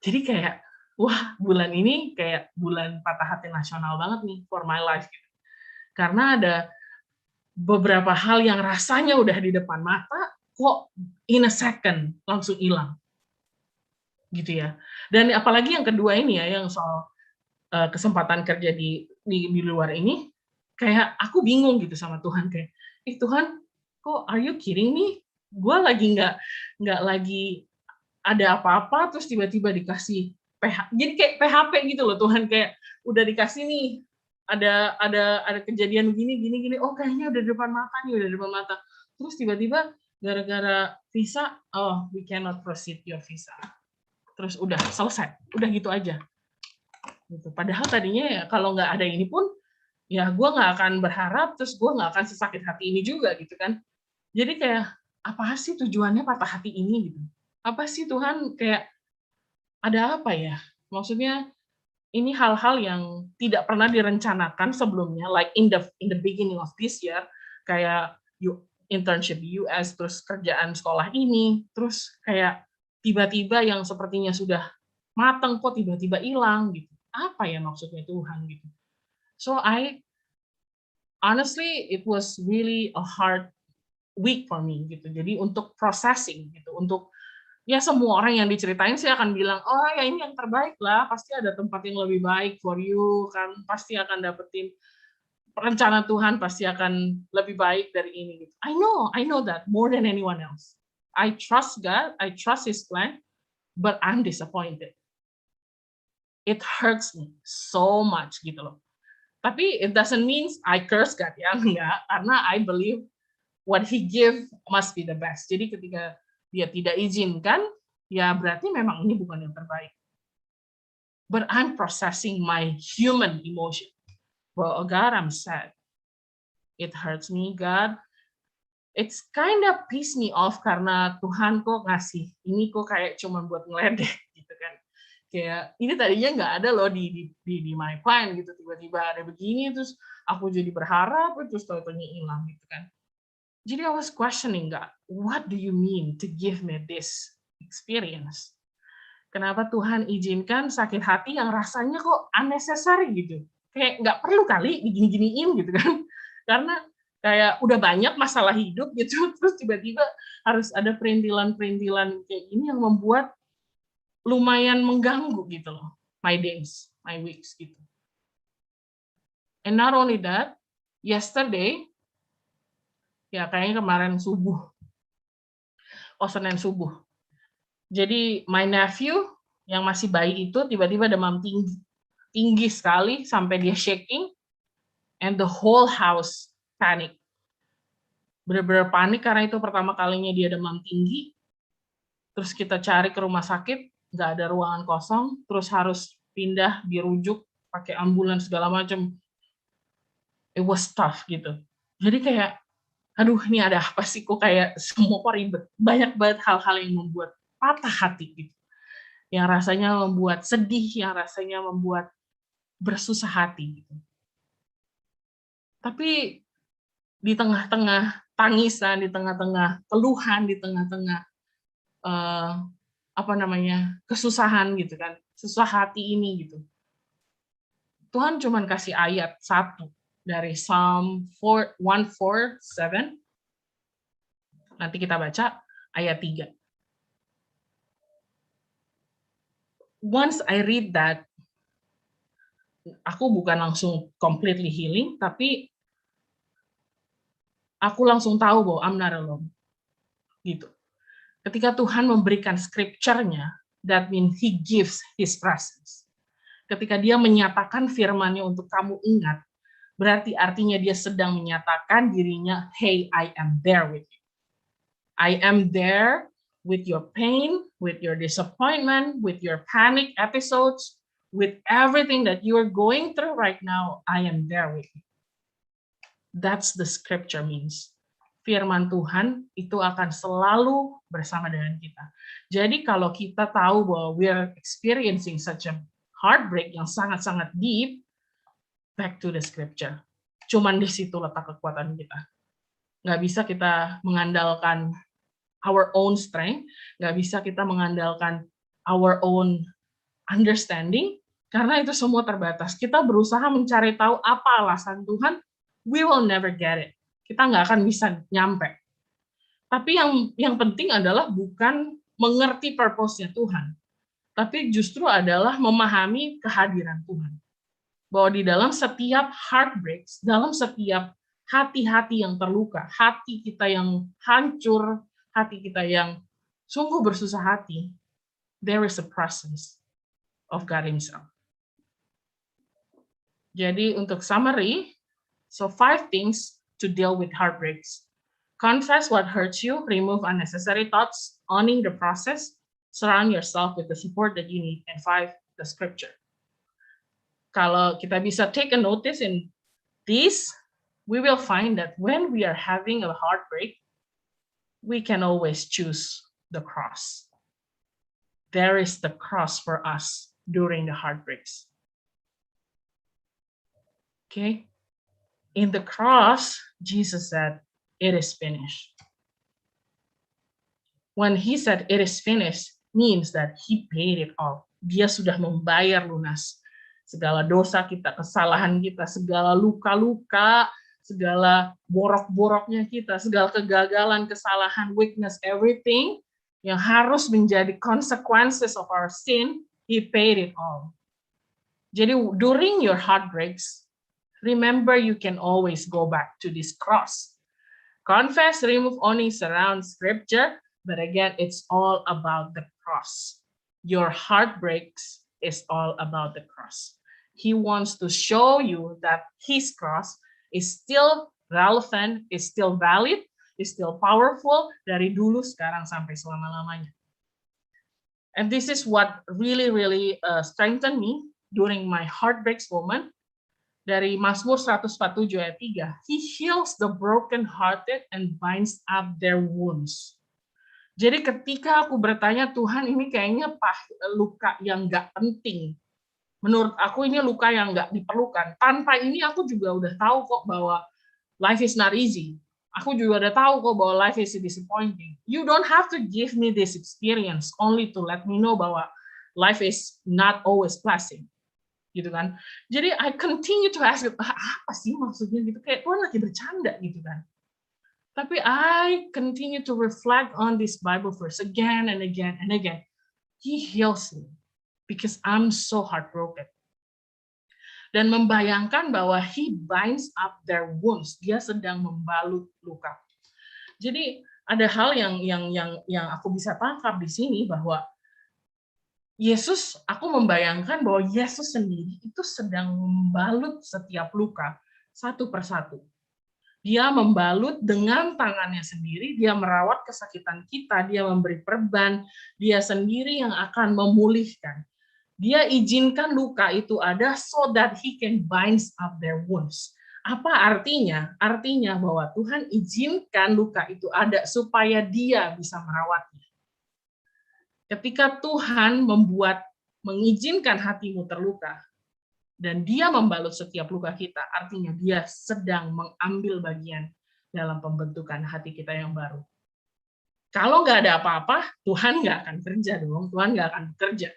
S1: Jadi kayak, wah, bulan ini kayak bulan patah hati nasional banget nih for my life. Gitu. Karena ada beberapa hal yang rasanya udah di depan mata, kok in a second langsung hilang. Gitu ya. Dan apalagi yang kedua ini ya, yang soal kesempatan kerja di luar ini, kayak aku bingung gitu sama Tuhan, kayak, Tuhan, kok are you kidding me? Gue lagi nggak lagi ada apa-apa, terus tiba-tiba dikasih jadi kayak PHP gitu loh Tuhan, kayak udah dikasih nih, ada kejadian gini, oh kayaknya udah di depan mata nih, udah di depan mata. Terus tiba-tiba gara-gara visa, oh we cannot proceed your visa. Terus udah selesai, udah gitu aja. Gitu. Padahal tadinya ya kalau nggak ada ini pun, ya gue nggak akan berharap, terus gue nggak akan sesakit hati ini juga gitu kan. Jadi kayak, apa sih tujuannya patah hati ini gitu? Apa sih Tuhan, kayak ada apa ya? Maksudnya ini hal-hal yang tidak pernah direncanakan sebelumnya, like in the beginning of this year, kayak internship di US, terus kerjaan sekolah ini, terus kayak tiba-tiba yang sepertinya sudah matang kok tiba-tiba hilang gitu. Apa ya maksudnya Tuhan gitu. So honestly it was really a hard week for me gitu. Jadi untuk processing gitu, untuk ya semua orang yang diceritain sih akan bilang, oh ya ini yang terbaik lah, pasti ada tempat yang lebih baik for you, kan pasti akan dapetin rencana Tuhan, pasti akan lebih baik dari ini. Gitu. I know that more than anyone else. I trust God, I trust His plan, but I'm disappointed. It hurts me so much gitu loh. Tapi it doesn't mean I curse God ya, enggak, karena I believe what He give must be the best. Jadi ketika Dia tidak izinkan, ya berarti memang ini bukan yang terbaik. But I'm processing my human emotion. Well, oh God, I'm sad. It hurts me, God. It's kind of piss me off karena Tuhan kok ngasih ini kok kayak cuma buat ngeledek gitu kan. Kayak ini tadinya nggak ada loh di my plan gitu, tiba-tiba ada begini terus aku jadi berharap terus tahu-tahunya hilang gitu kan. Jadi I was questioning God, what do you mean to give me this experience? Kenapa Tuhan izinkan sakit hati yang rasanya kok unnecessary gitu? Kayak nggak perlu kali digini-giniin gitu kan? Karena kayak udah banyak masalah hidup gitu, terus tiba-tiba harus ada perintilan-perintilan kayak ini yang membuat lumayan mengganggu gitu loh, my days, my weeks gitu. And not only that, yesterday, ya kayaknya kemarin subuh, Senin subuh. Jadi my nephew yang masih bayi itu tiba-tiba demam tinggi sekali sampai dia shaking, and the whole house panic. Benar-benar panik karena itu pertama kalinya dia demam tinggi. Terus kita cari ke rumah sakit, nggak ada ruangan kosong, terus harus pindah, dirujuk, pakai ambulans segala macam. It was tough gitu. Jadi kayak, aduh ini ada apa sih kok kayak semua kok ribet. Banyak banget hal-hal yang membuat patah hati gitu. Yang rasanya membuat sedih, yang rasanya membuat bersusah hati gitu. Tapi di tengah-tengah tangisan, di tengah-tengah keluhan, di tengah-tengah kesusahan gitu kan, susah hati ini gitu. Tuhan cuma kasih ayat 1 dari Psalm 147. Nanti kita baca ayat 3. once I read that, aku bukan langsung completely healing, tapi aku langsung tahu bahwa I'm not alone. Gitu. Ketika Tuhan memberikan scripture-nya, that means He gives His presence. Ketika Dia menyatakan firman-Nya untuk kamu ingat, berarti artinya Dia sedang menyatakan dirinya, hey, I am there with you. I am there with your pain, with your disappointment, with your panic episodes, with everything that you are going through right now, I am there with you. That's the scripture means. Firman Tuhan itu akan selalu bersama dengan kita. Jadi kalau kita tahu bahwa we are experiencing such a heartbreak yang sangat-sangat deep, back to the scripture. Cuman di situ letak kekuatan kita. Nggak bisa kita mengandalkan our own strength, nggak bisa kita mengandalkan our own understanding, karena itu semua terbatas. Kita berusaha mencari tahu apa alasan Tuhan, we will never get it. Kita nggak akan bisa nyampe. Tapi yang penting adalah bukan mengerti purpose-nya Tuhan, tapi justru adalah memahami kehadiran Tuhan. Bahwa di dalam setiap heartbreaks, dalam setiap hati-hati yang terluka, hati kita yang hancur, hati kita yang sungguh bersusah hati, there is a presence of God Himself. Jadi untuk summary, so 5 things to deal with heartbreaks. Confess what hurts you, remove unnecessary thoughts, owning the process, surround yourself with the support that you need, and 5, the scripture. Kalau kita bisa take a notice in this, we will find that when we are having a heartbreak, we can always choose the cross. There is the cross for us during the heartbreaks. Okay? In the cross, Jesus said, it is finished. When He said it is finished, means that He paid it all. Dia sudah membayar lunas segala dosa kita, kesalahan kita, segala luka-luka, segala borok-boroknya kita, segala kegagalan, kesalahan, weakness, everything yang harus menjadi consequences of our sin, He paid it all. Jadi during your heartbreaks, remember you can always go back to this cross. Confess, remove, owning, surround, scripture, but again, it's all about the cross. Your heartbreaks is all about the cross. He wants to show you that His cross is still relevant, is still valid, is still powerful dari dulu, sekarang, sampai selama-lamanya. And this is what really strengthened me during my heartbreaks moment. Dari Mazmur 147 ayat 3, He heals the broken-hearted and binds up their wounds. Jadi ketika aku bertanya, Tuhan ini kayaknya luka yang nggak penting. Menurut aku ini luka yang nggak diperlukan. Tanpa ini aku juga udah tahu kok bahwa life is not easy. Aku juga udah tahu kok bahwa life is disappointing. You don't have to give me this experience only to let me know bahwa life is not always pleasant. Gitu kan. Jadi I continue to ask, apa sih maksudnya gitu, kayak Tuhan lagi bercanda gitu kan. Tapi I continue to reflect on this Bible verse again and again and again. He heals me because I'm so heartbroken. Dan membayangkan bahwa He binds up their wounds. Dia sedang membalut luka. Jadi ada hal yang aku bisa tangkap di sini bahwa Yesus, aku membayangkan bahwa Yesus sendiri itu sedang membalut setiap luka satu persatu. Dia membalut dengan tangannya sendiri, dia merawat kesakitan kita, dia memberi perban, dia sendiri yang akan memulihkan. Dia izinkan luka itu ada so that He can bind up their wounds. Apa artinya? Artinya bahwa Tuhan izinkan luka itu ada supaya Dia bisa merawatnya. Ketika Tuhan mengizinkan hatimu terluka, dan Dia membalut setiap luka kita, artinya Dia sedang mengambil bagian dalam pembentukan hati kita yang baru. Kalau nggak ada apa-apa, Tuhan nggak akan kerja dong, Tuhan nggak akan bekerja.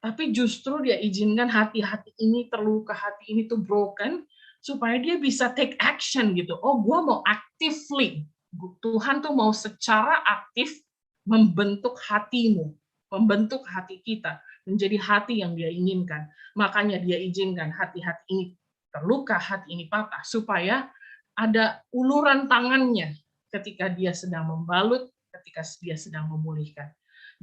S1: Tapi justru Dia izinkan hati-hati ini terluka, hati ini tuh broken, supaya Dia bisa take action gitu. Oh, gue mau actively, Tuhan tuh mau secara aktif membentuk hatimu, membentuk hati kita menjadi hati yang Dia inginkan. Makanya Dia izinkan hati-hati ini terluka, hati ini patah, supaya ada uluran tangannya ketika Dia sedang membalut, ketika Dia sedang memulihkan.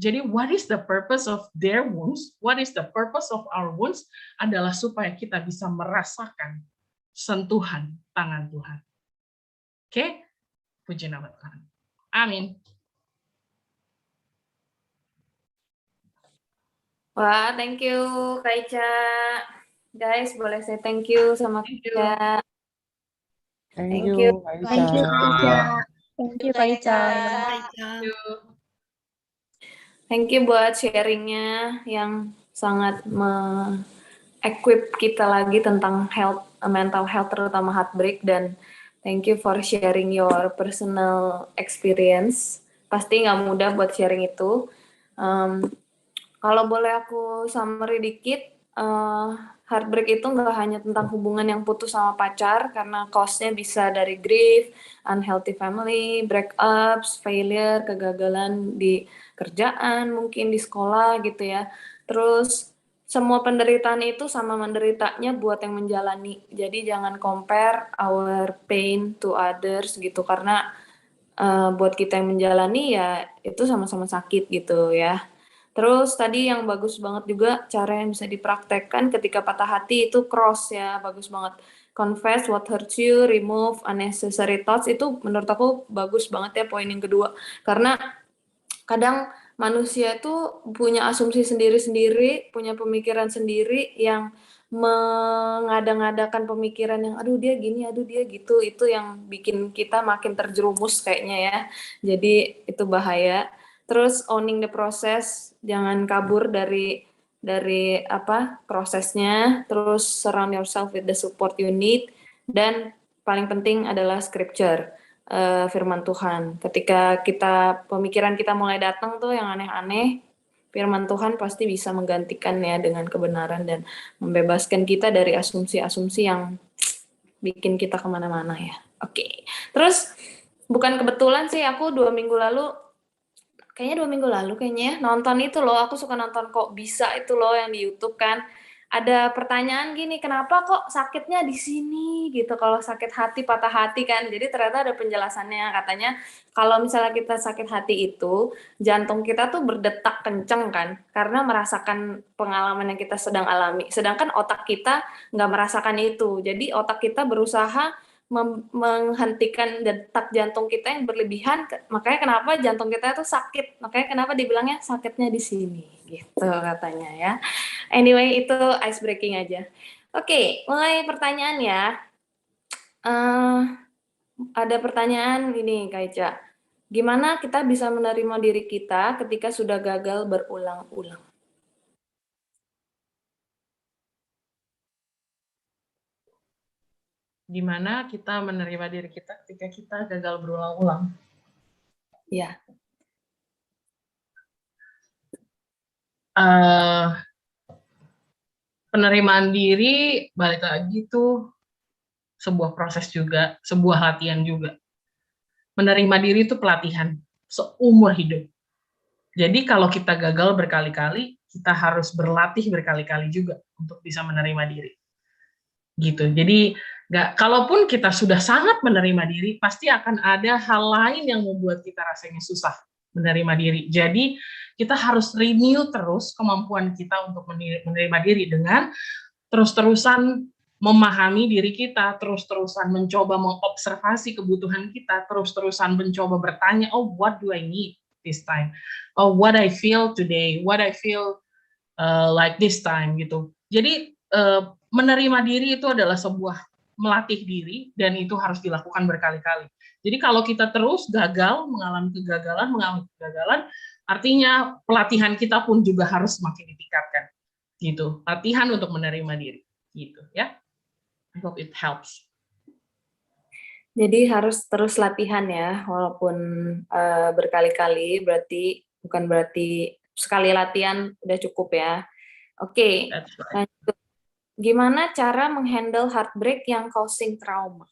S1: Jadi what is the purpose of their wounds? What is the purpose of our wounds? Adalah supaya kita bisa merasakan sentuhan tangan Tuhan. Oke? Puji nama Tuhan. Amin.
S2: Wah, thank you Kak Ica. Guys, boleh saya thank you sama Kak Ica.
S3: Thank you, Kak Ica.
S4: Thank you, Kak Ica. Thank you, Kak Ica.
S2: Thank you buat sharingnya yang sangat equip kita lagi tentang health, mental health, terutama heartbreak, dan thank you for sharing your personal experience. Pasti nggak mudah buat sharing itu. Kalau boleh aku summary dikit, heartbreak itu nggak hanya tentang hubungan yang putus sama pacar, karena cause-nya bisa dari grief, unhealthy family, breakups, failure, kegagalan di kerjaan, mungkin di sekolah gitu ya. Terus semua penderitaan itu sama menderitanya buat yang menjalani. Jadi jangan compare our pain to others gitu, karena buat kita yang menjalani ya itu sama-sama sakit gitu ya. Terus tadi yang bagus banget juga cara yang bisa dipraktekkan ketika patah hati itu cross ya, bagus banget. Confess what hurts you, remove unnecessary thoughts, itu menurut aku bagus banget ya poin yang kedua. Karena kadang manusia itu punya asumsi sendiri-sendiri, punya pemikiran sendiri yang mengada-ngadakan pemikiran yang aduh dia gini, aduh dia gitu, itu yang bikin kita makin terjerumus kayaknya ya. Jadi itu bahaya. Terus owning the process, jangan kabur dari apa prosesnya. Terus surround yourself with the support you need, dan paling penting adalah scripture, firman Tuhan. Ketika pemikiran kita mulai datang tuh yang aneh-aneh, firman Tuhan pasti bisa menggantikannya dengan kebenaran dan membebaskan kita dari asumsi-asumsi yang bikin kita kemana-mana ya. Oke. Terus bukan kebetulan sih aku 2 minggu lalu kayaknya nonton itu loh, aku suka nonton Kok Bisa itu loh yang di YouTube kan. Ada pertanyaan gini, kenapa kok sakitnya di sini gitu kalau sakit hati, patah hati kan. Jadi ternyata ada penjelasannya, katanya kalau misalnya kita sakit hati itu jantung kita tuh berdetak kenceng kan karena merasakan pengalaman yang kita sedang alami. Sedangkan otak kita nggak merasakan itu. Jadi otak kita berusaha menghentikan detak jantung kita yang berlebihan, makanya kenapa jantung kita itu sakit, makanya kenapa dibilangnya sakitnya di sini gitu katanya ya. Anyway, itu ice breaking aja. Oke, mulai pertanyaan ya. Ada pertanyaan ini Kak Ica, gimana kita bisa menerima diri kita ketika sudah gagal berulang-ulang?
S1: Gimana kita menerima diri kita ketika kita gagal berulang-ulang?
S2: Ya.
S1: Penerimaan diri, balik lagi tuh sebuah proses juga, sebuah latihan juga. Menerima diri itu pelatihan seumur hidup. Jadi kalau kita gagal berkali-kali, kita harus berlatih berkali-kali juga untuk bisa menerima diri. Gitu. Jadi kalaupun kita sudah sangat menerima diri, pasti akan ada hal lain yang membuat kita rasanya susah menerima diri. Jadi kita harus renew terus kemampuan kita untuk menerima diri dengan terus-terusan memahami diri kita, terus-terusan mencoba mengobservasi kebutuhan kita, terus-terusan mencoba bertanya, oh what do I need this time? Oh what I feel today, what I feel like this time gitu. Jadi menerima diri itu adalah sebuah melatih diri dan itu harus dilakukan berkali-kali. Jadi kalau kita terus mengalami kegagalan, artinya pelatihan kita pun juga harus semakin ditingkatkan. Gitu. Latihan untuk menerima diri. Gitu ya. I hope it helps.
S2: Jadi harus terus latihan ya, walaupun berkali-kali, bukan berarti sekali latihan udah cukup ya. Oke,
S1: right.
S2: Lanjut. Gimana cara menghandle heartbreak yang causing trauma?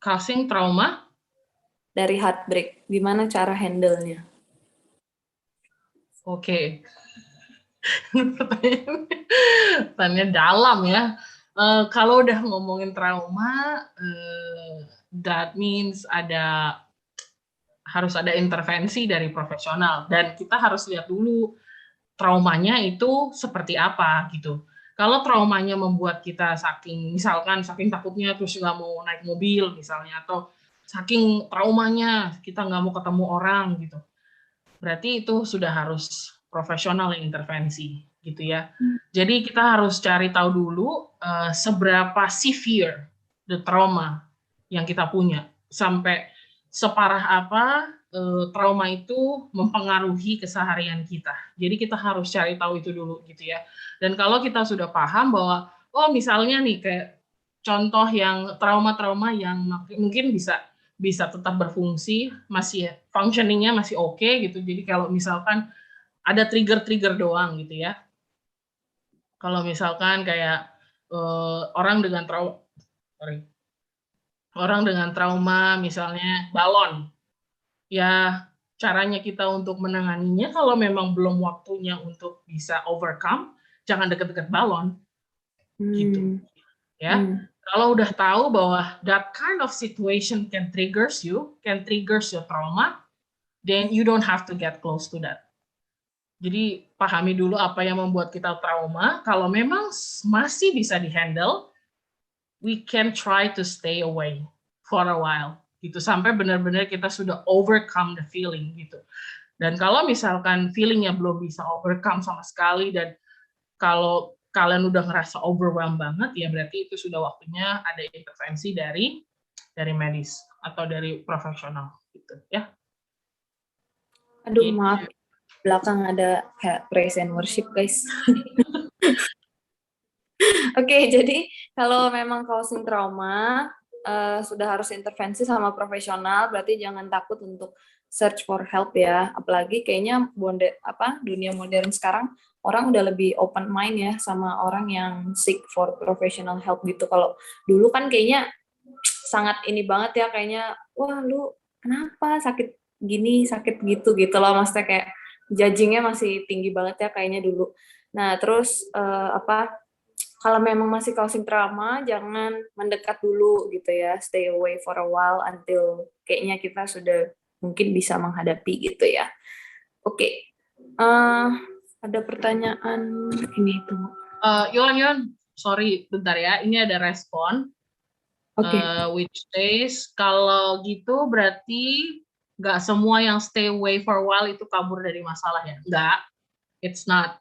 S1: Causing trauma?
S2: Dari heartbreak, gimana cara handle-nya?
S1: Oke. Pertanyaannya dalam ya. Kalau udah ngomongin trauma, that means harus ada intervensi dari profesional, dan kita harus lihat dulu traumanya itu seperti apa gitu. Kalau traumanya membuat kita misalkan saking takutnya terus nggak mau naik mobil misalnya, atau saking traumanya kita nggak mau ketemu orang gitu, berarti itu sudah harus profesional yang intervensi gitu ya. Jadi kita harus cari tahu dulu seberapa severe the trauma yang kita punya, sampai separah apa trauma itu mempengaruhi keseharian kita. Jadi kita harus cari tahu itu dulu gitu ya. Dan kalau kita sudah paham bahwa misalnya nih kayak contoh yang trauma-trauma yang mungkin bisa tetap berfungsi, masih functioning-nya masih oke gitu. Jadi kalau misalkan ada trigger-trigger doang gitu ya. Kalau misalkan kayak orang dengan trauma misalnya balon, ya caranya kita untuk menanganinya kalau memang belum waktunya untuk bisa overcome, jangan deket-deket balon gitu ya. Kalau udah tahu bahwa that kind of situation can triggers your trauma, then you don't have to get close to that. Jadi pahami dulu apa yang membuat kita trauma. Kalau memang masih bisa dihandle, we can try to stay away for a while gitu, sampai benar-benar kita sudah overcome the feeling gitu. Dan kalau misalkan feelingnya belum bisa overcome sama sekali, dan kalau kalian udah ngerasa overwhelmed banget, ya berarti itu sudah waktunya ada intervensi dari medis atau dari profesional gitu ya.
S2: Aduh, maaf, belakang ada kayak praise and worship, guys. Oke, jadi kalau memang causing trauma, sudah harus intervensi sama profesional, berarti jangan takut untuk search for help ya. Apalagi kayaknya dunia modern sekarang orang udah lebih open mind ya sama orang yang seek for professional help gitu. Kalau dulu kan kayaknya sangat ini banget ya, kayaknya wah lu kenapa sakit gini, sakit gitu loh, maksudnya kayak judging-nya masih tinggi banget ya kayaknya dulu. Nah, terus kalau memang masih causing trauma, jangan mendekat dulu gitu ya. Stay away for a while until kayaknya kita sudah mungkin bisa menghadapi gitu ya. Oke. Ada pertanyaan ini itu.
S1: Yon, sorry bentar ya. Ini ada respon.
S2: Oke.
S1: Which says kalau gitu berarti nggak semua yang stay away for a while itu kabur dari masalah ya? Nggak. It's not.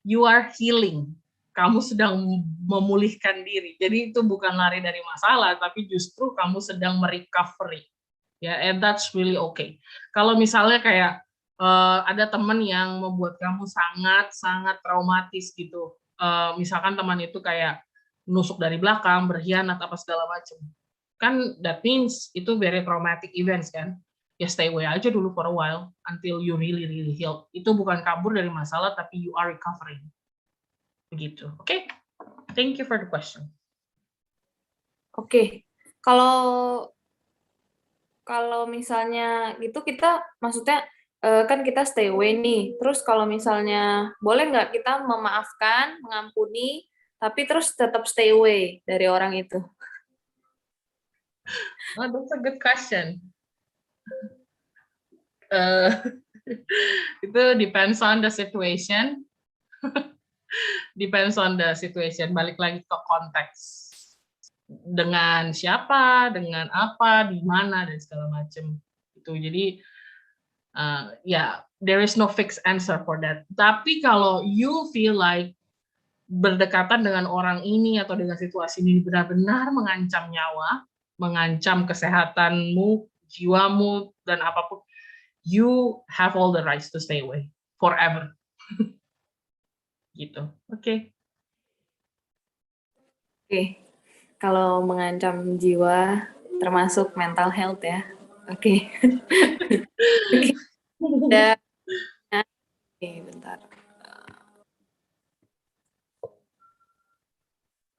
S1: You are healing. Kamu sedang memulihkan diri. Jadi itu bukan lari dari masalah, tapi justru kamu sedang merecovery. Ya, and that's really okay. Kalau misalnya kayak ada teman yang membuat kamu sangat traumatis gitu. Misalkan teman itu kayak nusuk dari belakang, berkhianat apa segala macam. Kan that means itu very traumatic events kan. Ya stay away aja dulu for a while until you really healed. Itu bukan kabur dari masalah, tapi you are recovering. Begitu. Oke? Thank you for the question.
S2: Oke. Kalau misalnya gitu kita maksudnya kan kita stay away nih. Terus kalau misalnya boleh nggak kita memaafkan, mengampuni, tapi terus tetap stay away dari orang itu?
S1: Oh, that's a good question. Itu depends on the situation. Depends on the situation. Balik lagi ke konteks. Dengan siapa, dengan apa, di mana, dan segala macam. Itu jadi there is no fixed answer for that. Tapi kalau you feel like berdekatan dengan orang ini atau dengan situasi ini benar-benar mengancam nyawa, mengancam kesehatanmu, jiwamu, dan apapun, you have all the rights to stay away forever. Gitu. Oke.
S2: Oke. Kalau mengancam jiwa termasuk mental health ya. Oke. Oke, bentar.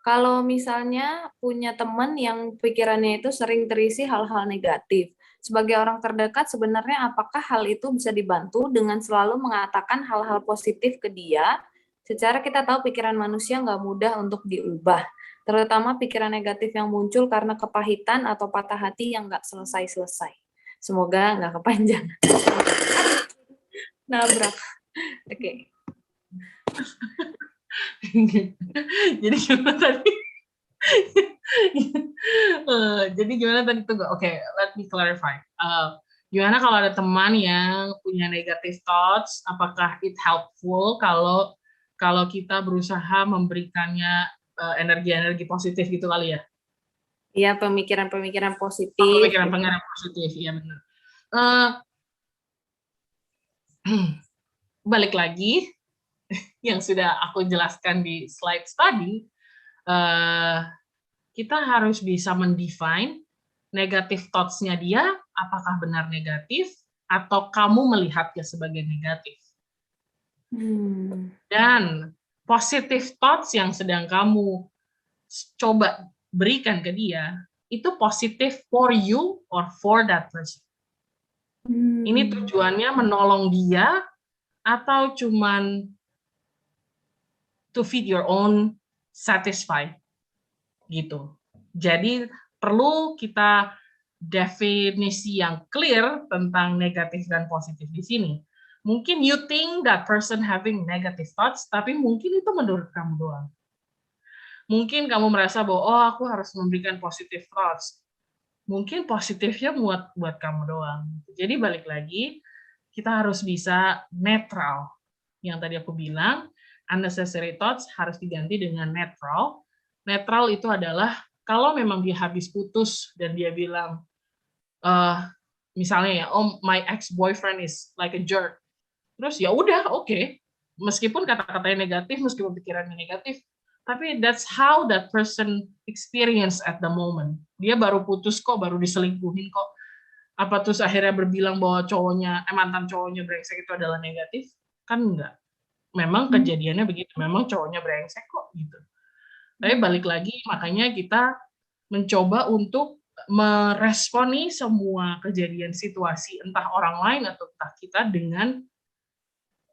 S2: Kalau misalnya punya teman yang pikirannya itu sering terisi hal-hal negatif, sebagai orang terdekat sebenarnya apakah hal itu bisa dibantu dengan selalu mengatakan hal-hal positif ke dia? Secara kita tahu pikiran manusia nggak mudah untuk diubah, terutama pikiran negatif yang muncul karena kepahitan atau patah hati yang nggak selesai-selesai. Semoga nggak kepanjangan. Nabrak. Oke.
S1: Jadi gimana tadi? Jadi gimana tadi tuh? Oke, let me clarify. Gimana kalau ada teman yang punya negative thoughts? Apakah it helpful kalau kita berusaha memberikannya energi-energi positif gitu kali ya?
S2: Iya, pemikiran-pemikiran positif.
S1: Pemikiran-pemikiran positif, iya benar. Balik lagi, yang sudah aku jelaskan di slide tadi, kita harus bisa mendefine negative thoughts-nya dia, apakah benar negatif, atau kamu melihatnya sebagai negatif. Dan positive thoughts yang sedang kamu coba berikan ke dia, itu positif for you or for that person. Ini tujuannya menolong dia, atau cuman to feed your own satisfy gitu. Jadi perlu kita definisi yang clear tentang negatif dan positif di sini. Mungkin you think that person having negative thoughts, tapi mungkin itu menurut kamu doang. Mungkin kamu merasa bahwa oh aku harus memberikan positive thoughts. Mungkin positifnya buat kamu doang. Jadi balik lagi, kita harus bisa netral. Yang tadi aku bilang, unnecessary thoughts harus diganti dengan netral. Netral itu adalah kalau memang dia habis putus dan dia bilang, misalnya ya, oh my ex boyfriend is like a jerk. Terus ya udah, oke. Meskipun kata-katanya negatif, meskipun pikirannya negatif, tapi that's how that person experience at the moment. Dia baru putus kok, baru diselingkuhin kok. Apa terus akhirnya berbilang bahwa mantan cowoknya brengsek itu adalah negatif? Kan enggak. Memang kejadiannya begitu, memang cowoknya brengsek kok gitu. Tapi balik lagi, makanya kita mencoba untuk meresponi semua kejadian situasi, entah orang lain atau entah kita, dengan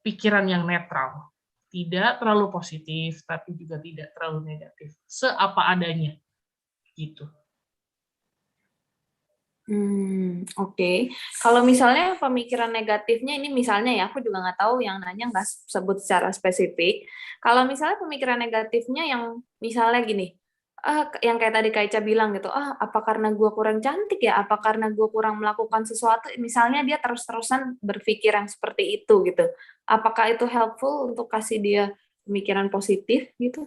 S1: pikiran yang netral. Tidak terlalu positif, tapi juga tidak terlalu negatif. Seapa adanya. Gitu.
S2: Oke. Kalau misalnya pemikiran negatifnya ini misalnya ya, aku juga nggak tahu yang nanya nggak sebut secara spesifik. Kalau misalnya pemikiran negatifnya yang misalnya gini, yang kayak tadi Kak Ica bilang gitu, apa karena gue kurang cantik ya, apa karena gue kurang melakukan sesuatu, misalnya dia terus-terusan berpikir yang seperti itu gitu. Apakah itu helpful untuk kasih dia pemikiran positif gitu?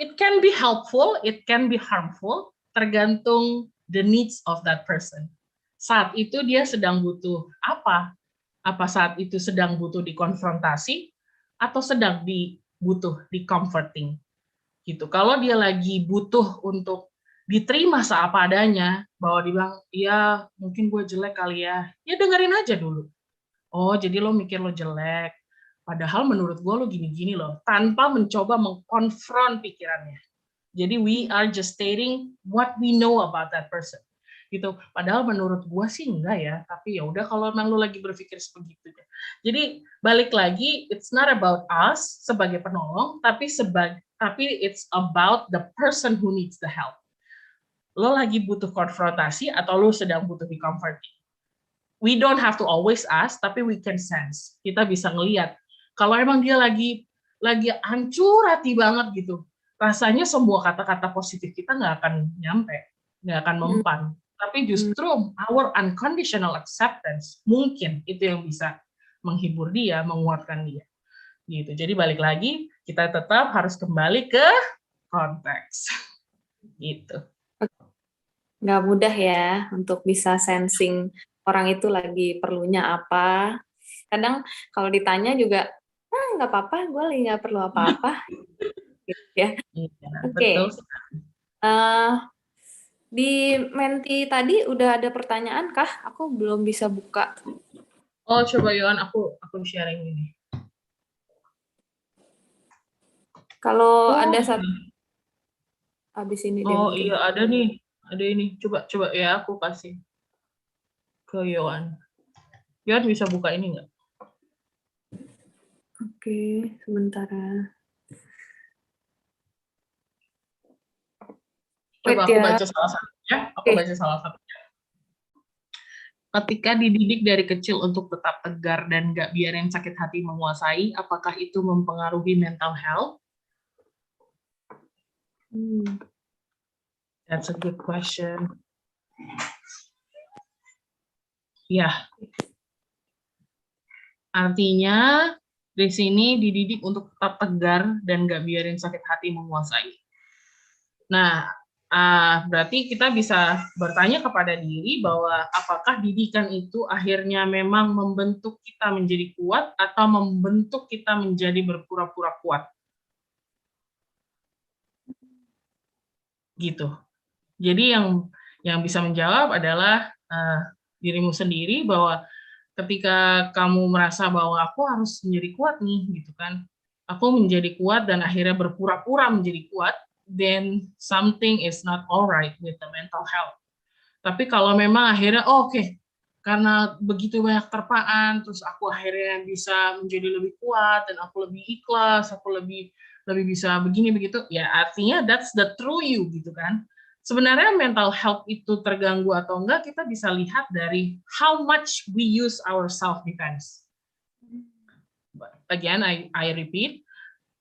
S1: It can be helpful, it can be harmful, tergantung the needs of that person. Saat itu dia sedang butuh apa? Apa saat itu sedang butuh dikonfrontasi atau sedang butuh di comforting? Gitu. Kalau dia lagi butuh untuk diterima seapa adanya, bahwa dia bilang, iya mungkin gue jelek kali ya dengerin aja dulu. Oh jadi lo mikir lo jelek, padahal menurut gue lo gini-gini loh, tanpa mencoba mengkonfront pikirannya. Jadi we are just stating what we know about that person. Gitu. Padahal menurut gue sih enggak ya, tapi ya udah kalau emang lo lagi berpikir sebegitu. Jadi balik lagi, it's not about us sebagai penolong, tapi it's about the person who needs the help. Lo lagi butuh konfrontasi atau lo sedang butuh di comforting? We don't have to always ask, tapi we can sense. Kita bisa ngelihat. Kalau emang dia lagi hancur hati banget gitu, rasanya semua kata-kata positif kita nggak akan nyampe, nggak akan mempan. Tapi justru our unconditional acceptance mungkin itu yang bisa menghibur dia, menguatkan dia. Gitu. Jadi balik lagi, kita tetap harus kembali ke konteks. Gitu.
S2: Nggak mudah ya untuk bisa sensing orang itu lagi perlunya apa. Kadang kalau ditanya juga, nggak apa-apa, gue lagi nggak perlu apa-apa. Gitu ya. Oke. Di Menti tadi udah ada pertanyaan kah? Aku belum bisa buka.
S1: Oh, coba Yohan, aku sharing ini.
S2: Kalau ada satu habis ini dia
S1: Oh
S2: mungkin.
S1: iya ada nih. Ada ini, coba ya aku kasih ke Yohan. Yohan bisa buka ini nggak?
S2: Oke, sebentar ya.
S1: Coba
S2: Wait
S1: aku
S2: ya.
S1: baca salah satunya. Aku
S2: Oke.
S1: baca salah satunya. Ketika dididik dari kecil untuk tetap tegar dan nggak biarin sakit hati menguasai, apakah itu mempengaruhi mental health? That's a good question. Ya, artinya di sini dididik untuk tetap tegar dan nggak biarin sakit hati menguasai. Nah, berarti kita bisa bertanya kepada diri bahwa apakah didikan itu akhirnya memang membentuk kita menjadi kuat atau membentuk kita menjadi berpura-pura kuat. Gitu. Jadi yang bisa menjawab adalah dirimu sendiri, bahwa ketika kamu merasa bahwa aku harus menjadi kuat nih, gitu kan, aku menjadi kuat dan akhirnya berpura-pura menjadi kuat, then something is not alright with the mental health. Tapi kalau memang akhirnya oke, karena begitu banyak terpaan, terus aku akhirnya bisa menjadi lebih kuat dan aku lebih ikhlas, aku lebih bisa begini begitu, ya artinya that's the true you, gitu kan. Sebenarnya mental health itu terganggu atau enggak, kita bisa lihat dari how much we use our self defense. Again, I repeat,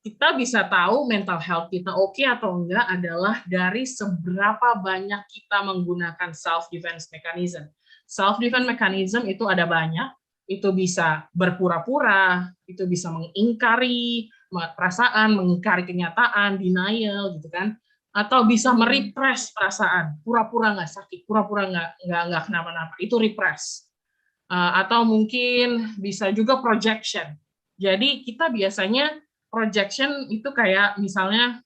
S1: kita bisa tahu mental health kita oke atau enggak adalah dari seberapa banyak kita menggunakan self defense mechanism. Self defense mechanism itu ada banyak, itu bisa berpura-pura, itu bisa mengingkari perasaan, mengingkari kenyataan, denial, gitu kan, atau bisa merepress perasaan, pura-pura nggak sakit, pura-pura nggak kenapa-napa, itu repress. Atau mungkin bisa juga projection. Jadi kita biasanya projection itu kayak misalnya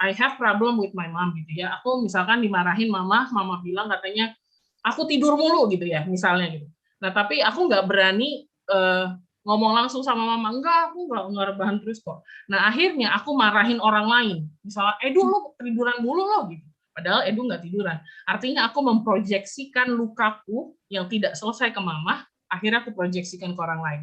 S1: I have problem with my mom, gitu ya. Aku misalkan dimarahin mama bilang katanya aku tidur mulu, gitu ya, misalnya gitu. Nah, tapi aku nggak berani ngomong langsung sama mama, enggak, aku nggak rebahan terus kok. Nah, akhirnya aku marahin orang lain. Misalnya, Edu, lu tiduran mulu lo, gitu. Padahal Edu nggak tiduran. Artinya aku memproyeksikan lukaku yang tidak selesai ke mama, akhirnya aku proyeksikan ke orang lain.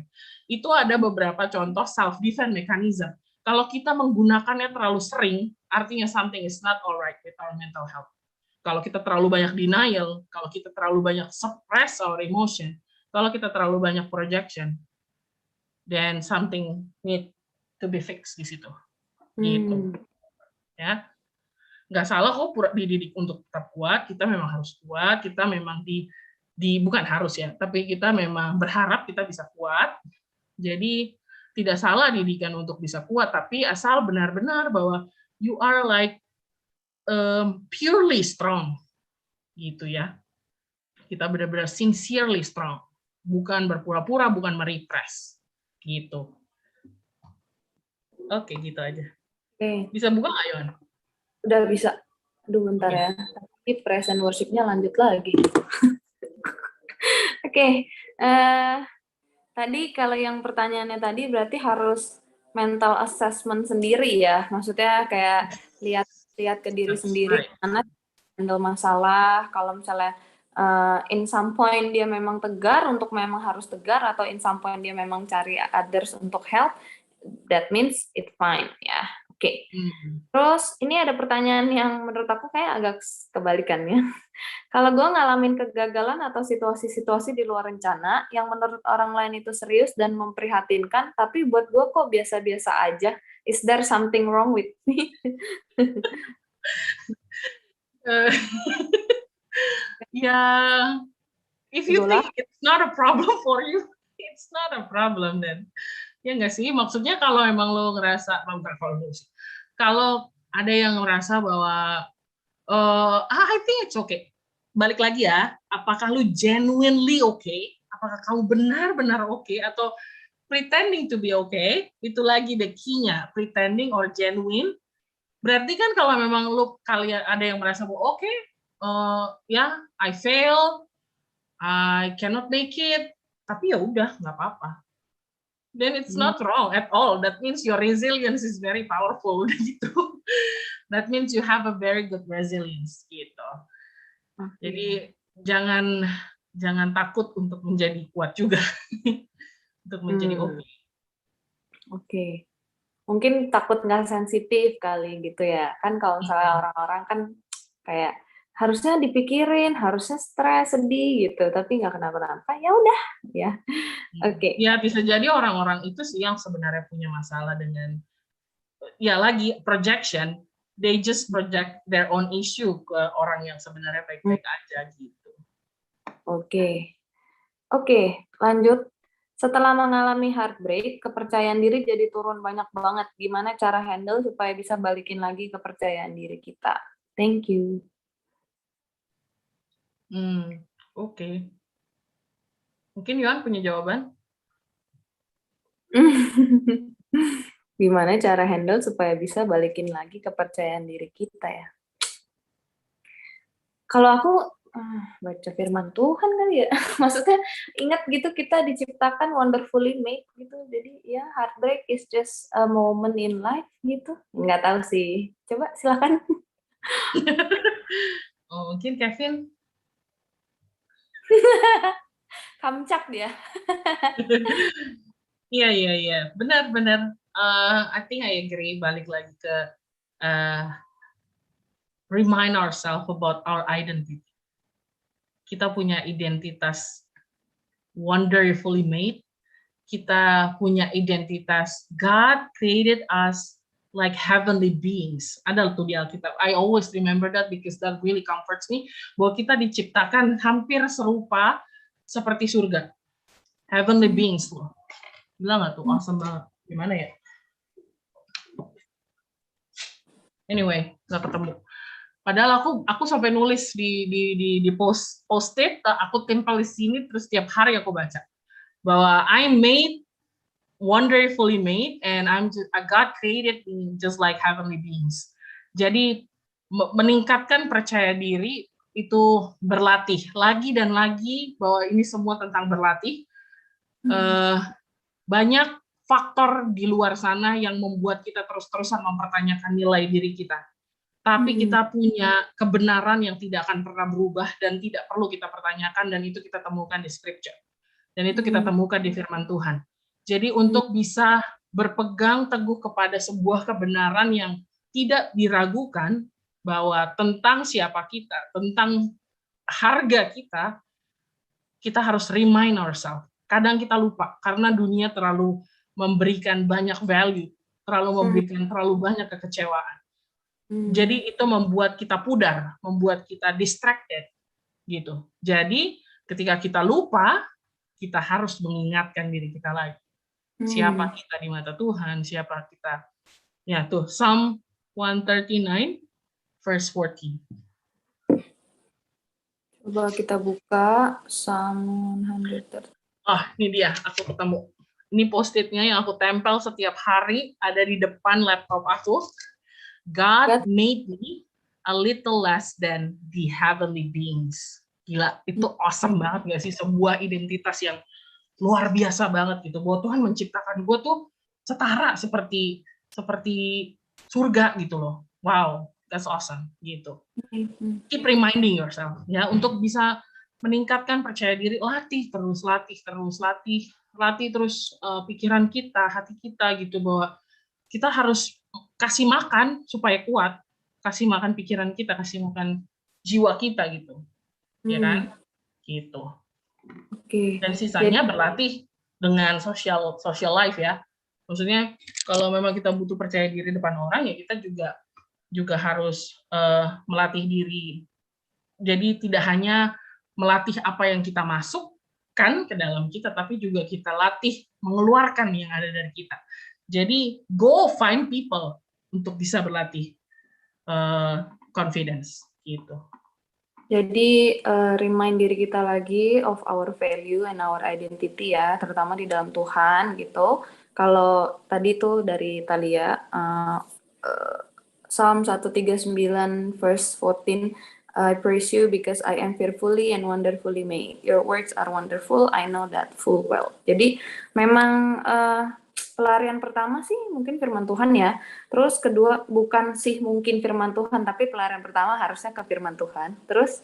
S1: Itu ada beberapa contoh self-defense mechanism. Kalau kita menggunakannya terlalu sering, artinya something is not alright with our mental health. Kalau kita terlalu banyak denial, kalau kita terlalu banyak suppress our emotion, kalau kita terlalu banyak projection, then something need to be fixed di situ. Gitu. Ya. Nggak salah kok dididik untuk tetap kuat, kita memang harus kuat, kita memang bukan harus ya, tapi kita memang berharap kita bisa kuat. Jadi tidak salah didikan untuk bisa kuat, tapi asal benar-benar bahwa you are like purely strong, gitu ya. Kita benar-benar sincerely strong, bukan berpura-pura, bukan merepress, gitu. Oke, gitu aja. Bisa buka nggak, Yon?
S2: Udah bisa. Aduh, bentar ya. Tapi praise and worship-nya lanjut lagi. Oke. Tadi kalau yang pertanyaannya tadi berarti harus mental assessment sendiri ya. Maksudnya kayak lihat ke diri sendiri karena handle masalah. Kalau misalnya in some point dia memang tegar untuk memang harus tegar, atau in some point dia memang cari others untuk help, that means it's fine ya. Oke. Terus ini ada pertanyaan yang menurut aku kayak agak kebalikannya. Kalau gue ngalamin kegagalan atau situasi-situasi di luar rencana yang menurut orang lain itu serius dan memprihatinkan, tapi buat gue kok biasa-biasa aja. Is there something wrong with me?
S1: Yeah, if you think it's not a problem for you, it's not a problem then. Ya nggak sih, maksudnya kalau emang lo ngerasa, kalau ada yang ngerasa bahwa I think it's okay. Balik lagi ya, apakah lu genuinely okay? Apakah kamu benar-benar okay atau pretending to be okay? Itu lagi the key-nya, pretending or genuine. Berarti kan kalau memang lu kalian ada yang merasa bahwa okay, I fail, I cannot make it, tapi ya udah nggak apa-apa. Then it's not wrong at all. That means your resilience is very powerful gitu. That means you have a very good resilience gitu. Jadi jangan takut untuk menjadi kuat juga, untuk menjadi oke.
S2: Oke. Mungkin takut nggak sensitif kali gitu ya. Kan kalau misalnya orang-orang kan kayak harusnya dipikirin, harusnya stres, sedih gitu, tapi nggak kenapa-napa. Ya udah, ya. Oke.
S1: Ya bisa jadi orang-orang itu sih yang sebenarnya punya masalah dengan ya lagi projection, they just project their own issue ke orang yang sebenarnya baik-baik aja gitu.
S2: Oke. Oke, lanjut. Setelah mengalami heartbreak, kepercayaan diri jadi turun banyak banget. Gimana cara handle supaya bisa balikin lagi kepercayaan diri kita? Thank you.
S1: Oke. Mungkin Yohan punya jawaban?
S2: Gimana cara handle supaya bisa balikin lagi kepercayaan diri kita ya? Kalau aku baca firman Tuhan kali ya. Maksudnya ingat gitu kita diciptakan wonderfully made gitu. Jadi ya heartbreak is just a moment in life gitu. Nggak tahu sih. Coba silakan.
S1: Oh, mungkin Kevin?
S2: Kamcak dia.
S1: Iya. Benar. I think I agree. Balik lagi ke remind ourselves about our identity. Kita punya identitas wonderfully made. Kita punya identitas God created us like heavenly beings. Ada tuh di Alkitab. I always remember that because that really comforts me. Bahwa kita diciptakan hampir serupa seperti surga. Heavenly beings loh. Bilang nggak tuh? Awesome banget. Gimana ya? Anyway, nggak ketemu. Padahal aku sampai nulis di post-it, aku tempel di sini terus tiap hari aku baca bahwa I'm made wonderfully made and God created me just like heavenly beings. Jadi meningkatkan percaya diri itu berlatih lagi dan lagi bahwa ini semua tentang berlatih. Banyak faktor di luar sana yang membuat kita terus-terusan mempertanyakan nilai diri kita. Tapi kita punya kebenaran yang tidak akan pernah berubah dan tidak perlu kita pertanyakan, dan itu kita temukan di scripture. Dan itu kita temukan di firman Tuhan. Jadi untuk bisa berpegang teguh kepada sebuah kebenaran yang tidak diragukan, bahwa tentang siapa kita, tentang harga kita harus remind ourselves. Kadang kita lupa, karena dunia terlalu memberikan banyak value, terlalu memberikan terlalu banyak kekecewaan. Jadi itu membuat kita pudar, membuat kita distracted gitu. Jadi ketika kita lupa, kita harus mengingatkan diri kita lagi. Siapa kita di mata Tuhan, siapa kita. Ya tuh, Psalm 139 verse 14.
S2: Coba kita buka Psalm 130.
S1: Ini dia, aku ketemu. Ini post-it-nya yang aku tempel setiap hari, ada di depan laptop aku. God made me a little less than the heavenly beings. Gila, itu awesome banget gak sih? Sebuah identitas yang luar biasa banget gitu. Bahwa Tuhan menciptakan gue tuh setara seperti surga gitu loh. Wow, that's awesome gitu. Keep reminding yourself ya, untuk bisa meningkatkan percaya diri, latih terus pikiran kita, hati kita gitu, bahwa kita harus kasih makan supaya kuat, kasih makan pikiran kita, kasih makan jiwa kita gitu, ya kan? Gitu. Dan sisanya berlatih dengan social life ya. Maksudnya kalau memang kita butuh percaya diri depan orang, ya kita juga harus melatih diri. Jadi tidak hanya melatih apa yang kita masukkan ke dalam kita, tapi juga kita latih mengeluarkan yang ada dari kita. Jadi go find people untuk bisa berlatih confidence gitu.
S2: Jadi remind diri kita lagi of our value and our identity ya, terutama di dalam Tuhan gitu. Kalau tadi tuh dari Thalia, Psalm 139 verse 14, I praise you because I am fearfully and wonderfully made. Your words are wonderful, I know that full well. Jadi memang pelarian pertama sih mungkin firman Tuhan ya. Terus kedua bukan sih mungkin firman Tuhan, tapi pelarian pertama harusnya ke firman Tuhan. Terus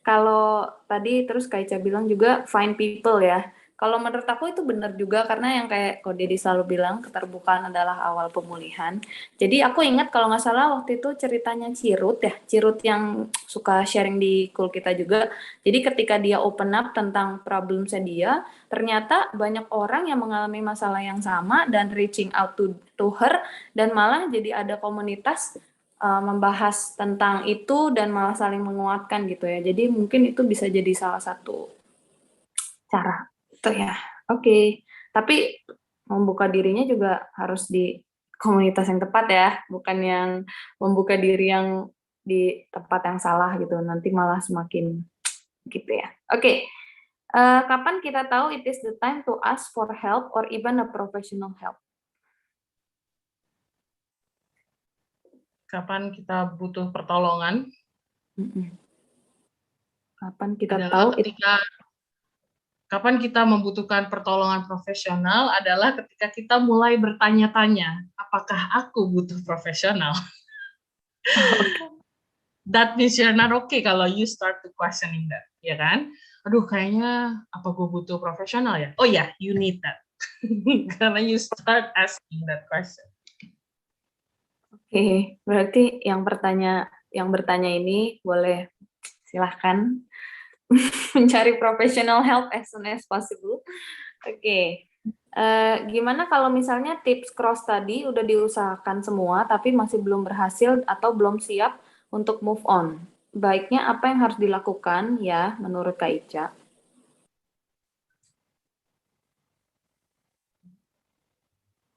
S2: kalau tadi terus Kak Ica bilang juga find people ya. Kalau menurut aku itu benar juga karena yang kayak Ko Dedi selalu bilang keterbukaan adalah awal pemulihan. Jadi aku ingat kalau nggak salah waktu itu ceritanya Cirut ya, Cirut yang suka sharing di call kita juga. Jadi ketika dia open up tentang problemnya dia, ternyata banyak orang yang mengalami masalah yang sama dan reaching out to her dan malah jadi ada komunitas membahas tentang itu dan malah saling menguatkan gitu ya. Jadi mungkin itu bisa jadi salah satu cara itu ya. Oke. Tapi membuka dirinya juga harus di komunitas yang tepat ya, bukan yang membuka diri yang di tempat yang salah gitu. Nanti malah semakin gitu ya. Oke. Kapan kita tahu it is the time to ask for help or even a professional help?
S1: Kapan kita butuh pertolongan?
S2: Kapan kita
S1: Adalah
S2: tahu
S1: kapan kita membutuhkan pertolongan profesional adalah ketika kita mulai bertanya-tanya, apakah aku butuh profesional? That means you're not okay kalau you start to questioning that, ya kan? Aduh, kayaknya apa gue butuh profesional ya? Oh ya, you need that. Karena you start asking that question.
S2: Oke, berarti yang bertanya ini boleh silahkan mencari professional help as soon as possible. Oke. Gimana kalau misalnya tips cross tadi udah diusahakan semua tapi masih belum berhasil atau belum siap untuk move on? Baiknya apa yang harus dilakukan ya menurut Kak Ica?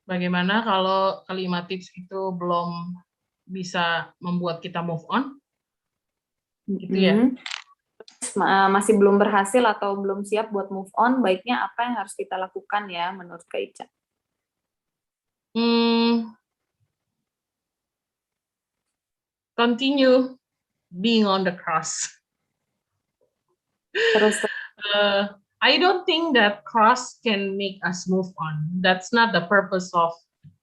S1: Bagaimana kalau kelima tips itu belum bisa membuat kita move on? Gitu ya.
S2: Masih belum berhasil atau belum siap buat move on, baiknya apa yang harus kita lakukan ya menurut Kak Ica?
S1: Continue being on the cross.
S2: Terus
S1: I don't think that cross can make us move on. That's not the purpose of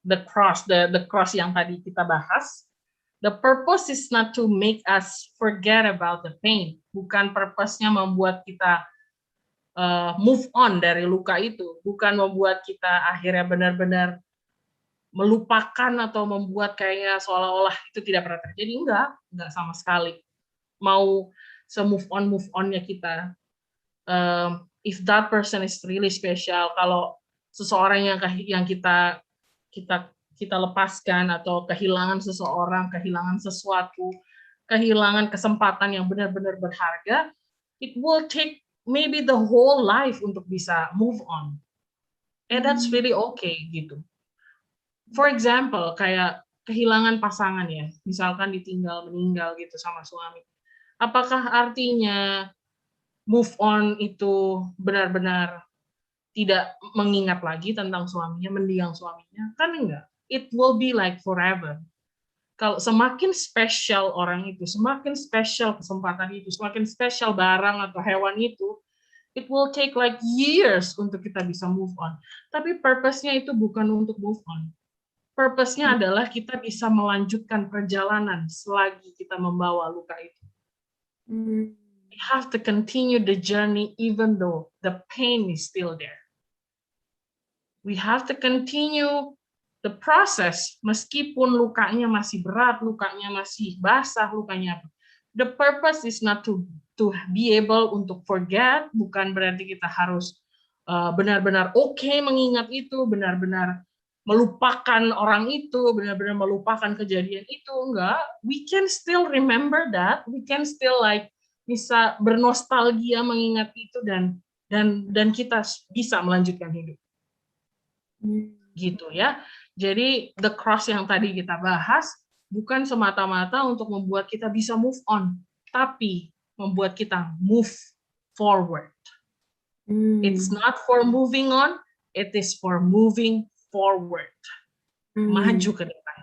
S1: the cross, the cross yang tadi kita bahas. The purpose is not to make us forget about the pain. Bukan purpose-nya membuat kita move on dari luka itu. Bukan membuat kita akhirnya benar-benar melupakan atau membuat kayaknya seolah-olah itu tidak pernah terjadi. Enggak sama sekali. Mau se-move on-nya kita. If that person is really special, kalau seseorang yang kita lepaskan atau kehilangan seseorang, kehilangan sesuatu, kehilangan kesempatan yang benar-benar berharga, it will take maybe the whole life untuk bisa move on. And that's really okay gitu. For example, kayak kehilangan pasangan ya, misalkan ditinggal meninggal gitu sama suami. Apakah artinya move on itu benar-benar tidak mengingat lagi tentang suaminya, mendiang suaminya? Kan enggak. It will be like forever. Kalau semakin spesial orang itu, semakin spesial kesempatan itu, semakin spesial barang atau hewan itu, it will take like years untuk kita bisa move on. Tapi purpose-nya itu bukan untuk move on. Purpose-nya adalah kita bisa melanjutkan perjalanan selagi kita membawa luka itu. We have to continue the journey even though the pain is still there. We have to continue the process meskipun lukanya masih berat, lukanya masih basah, lukanya apa. The purpose is not to be able untuk forget, bukan berarti kita harus benar-benar okay mengingat itu, benar-benar melupakan orang itu, benar-benar melupakan kejadian itu. Enggak, we can still remember that, we can still like bisa bernostalgia mengingat itu dan kita bisa melanjutkan hidup. Gitu ya. Jadi the cross yang tadi kita bahas bukan semata-mata untuk membuat kita bisa move on, tapi membuat kita move forward. It's not for moving on, it is for moving forward. Maju ke depan.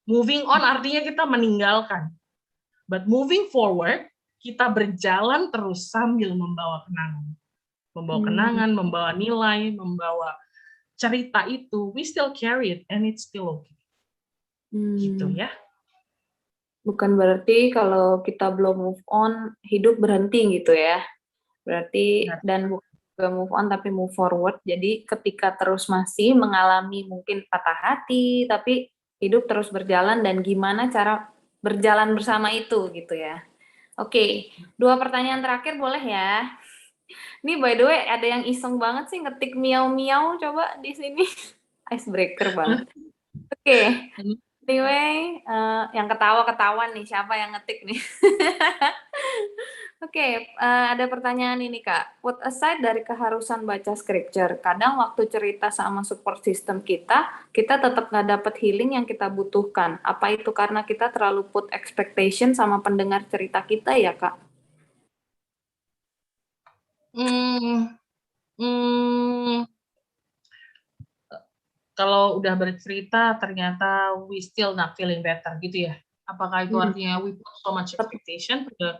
S1: Moving on artinya kita meninggalkan. But moving forward, kita berjalan terus sambil membawa kenangan. Membawa kenangan, membawa nilai, membawa cerita itu, we still carry it and it's still okay. Gitu ya.
S2: Bukan berarti kalau kita belum move on, hidup berhenti gitu ya. Berarti,
S1: Nah,
S2: dan bukan move on tapi move forward. Jadi ketika terus masih mengalami mungkin patah hati, tapi hidup terus berjalan dan gimana cara berjalan bersama itu gitu ya. Oke, 2 pertanyaan terakhir boleh ya? Ini by the way ada yang iseng banget sih ngetik miau-miau coba di sini. Icebreaker banget. Oke. Anyway, yang ketawa-ketawa nih, siapa yang ngetik nih? Oke, ada pertanyaan ini Kak. Put aside dari keharusan baca scripture, kadang waktu cerita sama support system kita tetap nggak dapet healing yang kita butuhkan. Apa itu karena kita terlalu put expectation sama pendengar cerita kita ya Kak?
S1: Hmm, hmm, kalau udah bercerita ternyata we still not feeling better gitu ya. Apakah itu artinya we put so much expectation to the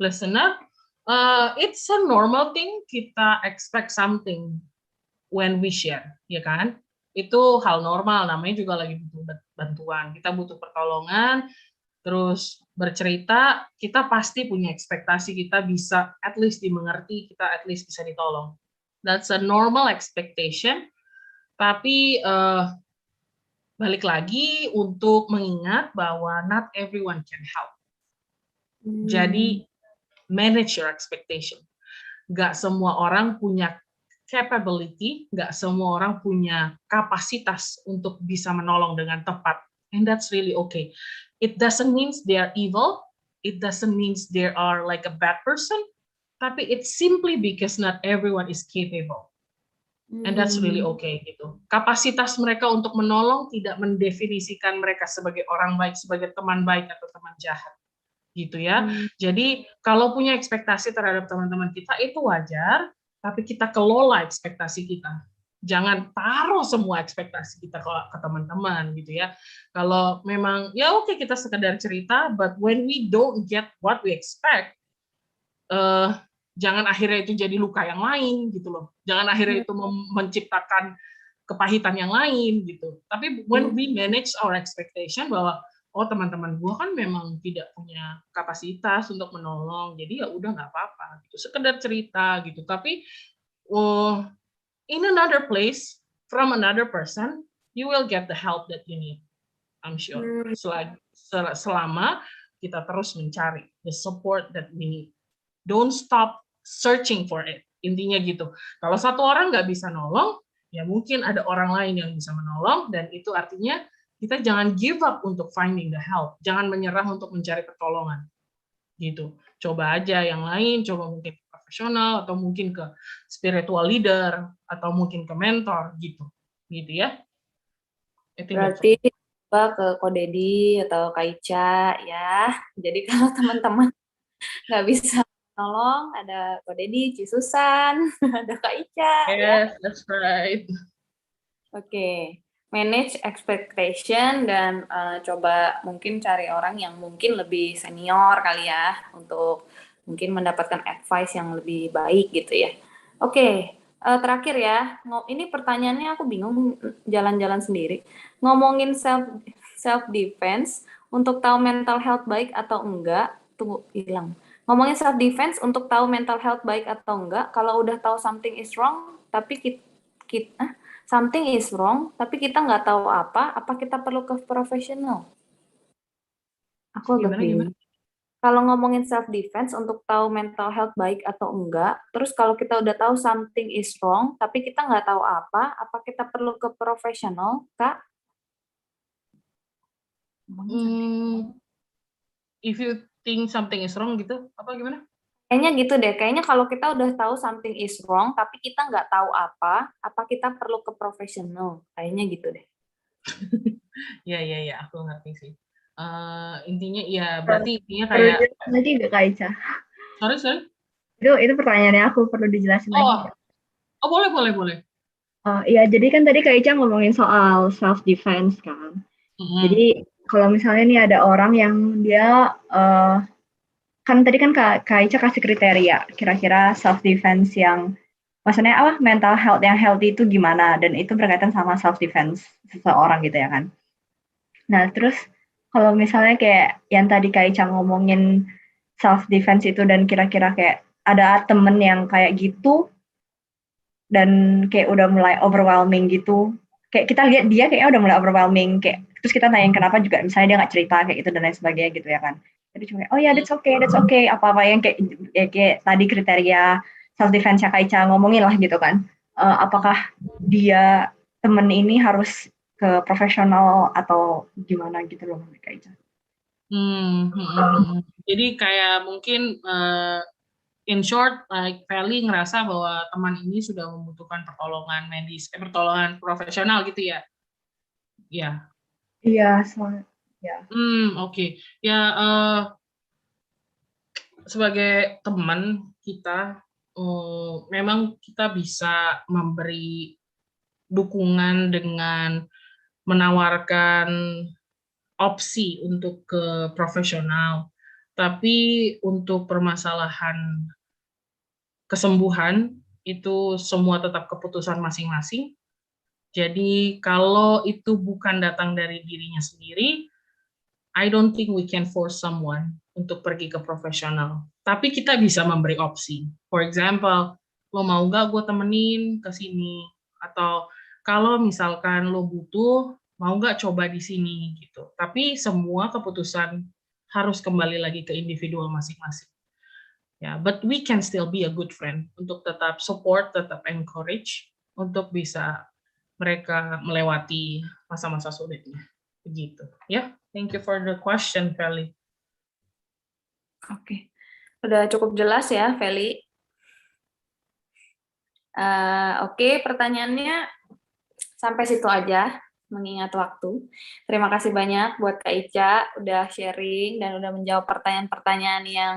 S1: listener? It's a normal thing kita expect something when we share, ya kan? Itu hal normal, namanya juga lagi butuh bantuan. Kita butuh pertolongan, terus bercerita, kita pasti punya ekspektasi kita bisa at least dimengerti, kita at least bisa ditolong. That's a normal expectation. Tapi balik lagi untuk mengingat bahwa not everyone can help. Jadi manage your expectation. Gak semua orang punya capability, gak semua orang punya kapasitas untuk bisa menolong dengan tepat. And that's really okay. It doesn't mean they are evil. It doesn't mean they are like a bad person. Tapi it's simply because not everyone is capable. And that's really okay gitu. Kapasitas mereka untuk menolong tidak mendefinisikan mereka sebagai orang baik, sebagai teman baik atau teman jahat gitu ya. Jadi kalau punya ekspektasi terhadap teman-teman kita itu wajar, tapi kita kelola ekspektasi kita. Jangan taruh semua ekspektasi kita ke teman-teman gitu ya. Kalau memang ya oke kita sekedar cerita, but when we don't get what we expect, jangan akhirnya itu jadi luka yang lain gitu loh. Jangan akhirnya itu menciptakan kepahitan yang lain gitu. Tapi when we manage our expectation bahwa oh teman-teman gue kan memang tidak punya kapasitas untuk menolong, jadi ya udah nggak apa-apa gitu. Sekedar cerita gitu. Tapi in another place from another person, you will get the help that you need. I'm sure. Selama kita terus mencari the support that we need. Don't stop searching for it. Intinya gitu. Kalau satu orang nggak bisa nolong, ya mungkin ada orang lain yang bisa menolong, dan itu artinya kita jangan give up untuk finding the help. Jangan menyerah untuk mencari pertolongan. Gitu. Coba aja yang lain, coba mungkin ke profesional, atau mungkin ke spiritual leader, atau mungkin ke mentor, gitu. Gitu ya.
S2: Berarti coba ke Ko Dedi atau Kak Ica ya. Jadi kalau teman-teman nggak bisa tolong, ada Ko Dedi, Ci Susan, ada Kak Ica.
S1: Yes, that's right.
S2: Oke, manage expectation dan coba mungkin cari orang yang mungkin lebih senior kali ya untuk mungkin mendapatkan advice yang lebih baik gitu ya. Oke, terakhir ya, ini pertanyaannya aku bingung jalan-jalan sendiri. Ngomongin self defense untuk tahu mental health baik atau enggak, tunggu hilang. Ngomongin self defense untuk tahu mental health baik atau enggak, kalau udah tahu something is wrong, tapi something is wrong, tapi kita nggak tahu apa kita perlu ke profesional? Aku agak bingung. Kalau ngomongin self defense untuk tahu mental health baik atau enggak, terus kalau kita udah tahu something is wrong, tapi kita nggak tahu apa kita perlu ke profesional, Kak?
S1: If you think something is wrong gitu, apa gimana?
S2: Kayaknya gitu deh, kayaknya kalau kita udah tahu something is wrong, tapi kita nggak tahu apa kita perlu ke profesional, kayaknya gitu deh.
S1: Ya, aku ngerti sih. Intinya ya berarti intinya kayak.
S4: Lagi nggak Kak Ica?
S1: Sorry.
S4: Itu pertanyaannya aku perlu dijelasin lagi.
S1: Oh boleh.
S4: Oh iya, jadi kan tadi Kak Ica ngomongin soal self defense kan. Jadi kalau misalnya nih ada orang yang dia kan tadi kan Kak Ica kasih kriteria kira-kira self defense yang maksudnya apa mental health yang healthy itu gimana, dan itu berkaitan sama self defense seseorang gitu ya kan. Nah terus kalau misalnya kayak yang tadi Kak Ica ngomongin self defense itu dan kira-kira kayak ada temen yang kayak gitu dan kayak udah mulai overwhelming gitu. Kayak kita lihat dia kayaknya udah mulai overwhelming kayak terus kita nanyain kenapa juga misalnya dia nggak cerita kayak gitu dan lain sebagainya gitu ya kan. Jadi cuma oh ya that's okay apa-apa yang kayak tadi kriteria self defense yang Kak Ica ngomongin lah gitu kan. Apakah dia temen ini harus ke profesional atau gimana gitu loh Kak Ica.
S1: Jadi kayak mungkin in short, like Feli ngerasa bahwa teman ini sudah membutuhkan pertolongan medis, pertolongan profesional gitu ya? Ya.
S4: Iya, soalnya ya.
S1: Oke. Ya, sebagai teman kita, memang kita bisa memberi dukungan dengan menawarkan opsi untuk ke profesional. Tapi untuk permasalahan kesembuhan itu semua tetap keputusan masing-masing. Jadi kalau itu bukan datang dari dirinya sendiri, I don't think we can force someone untuk pergi ke profesional. Tapi kita bisa memberi opsi. For example, lo mau gak gue temenin ke sini? Atau kalau misalkan lo butuh, mau gak coba di sini gitu. Tapi semua keputusan harus kembali lagi ke individual masing-masing. Ya, but we can still be a good friend untuk tetap support, tetap encourage untuk bisa mereka melewati masa-masa sulitnya. Begitu. Ya, thank you for the question, Feli.
S2: Oke, udah cukup jelas ya, Feli. Oke, pertanyaannya sampai situ aja, mengingat waktu. Terima kasih banyak buat Kak Ica, udah sharing dan udah menjawab pertanyaan-pertanyaan yang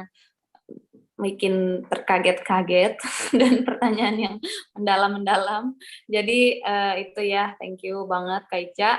S2: bikin terkaget-kaget dan pertanyaan yang mendalam-mendalam. Jadi itu ya, thank you banget Kak Ica.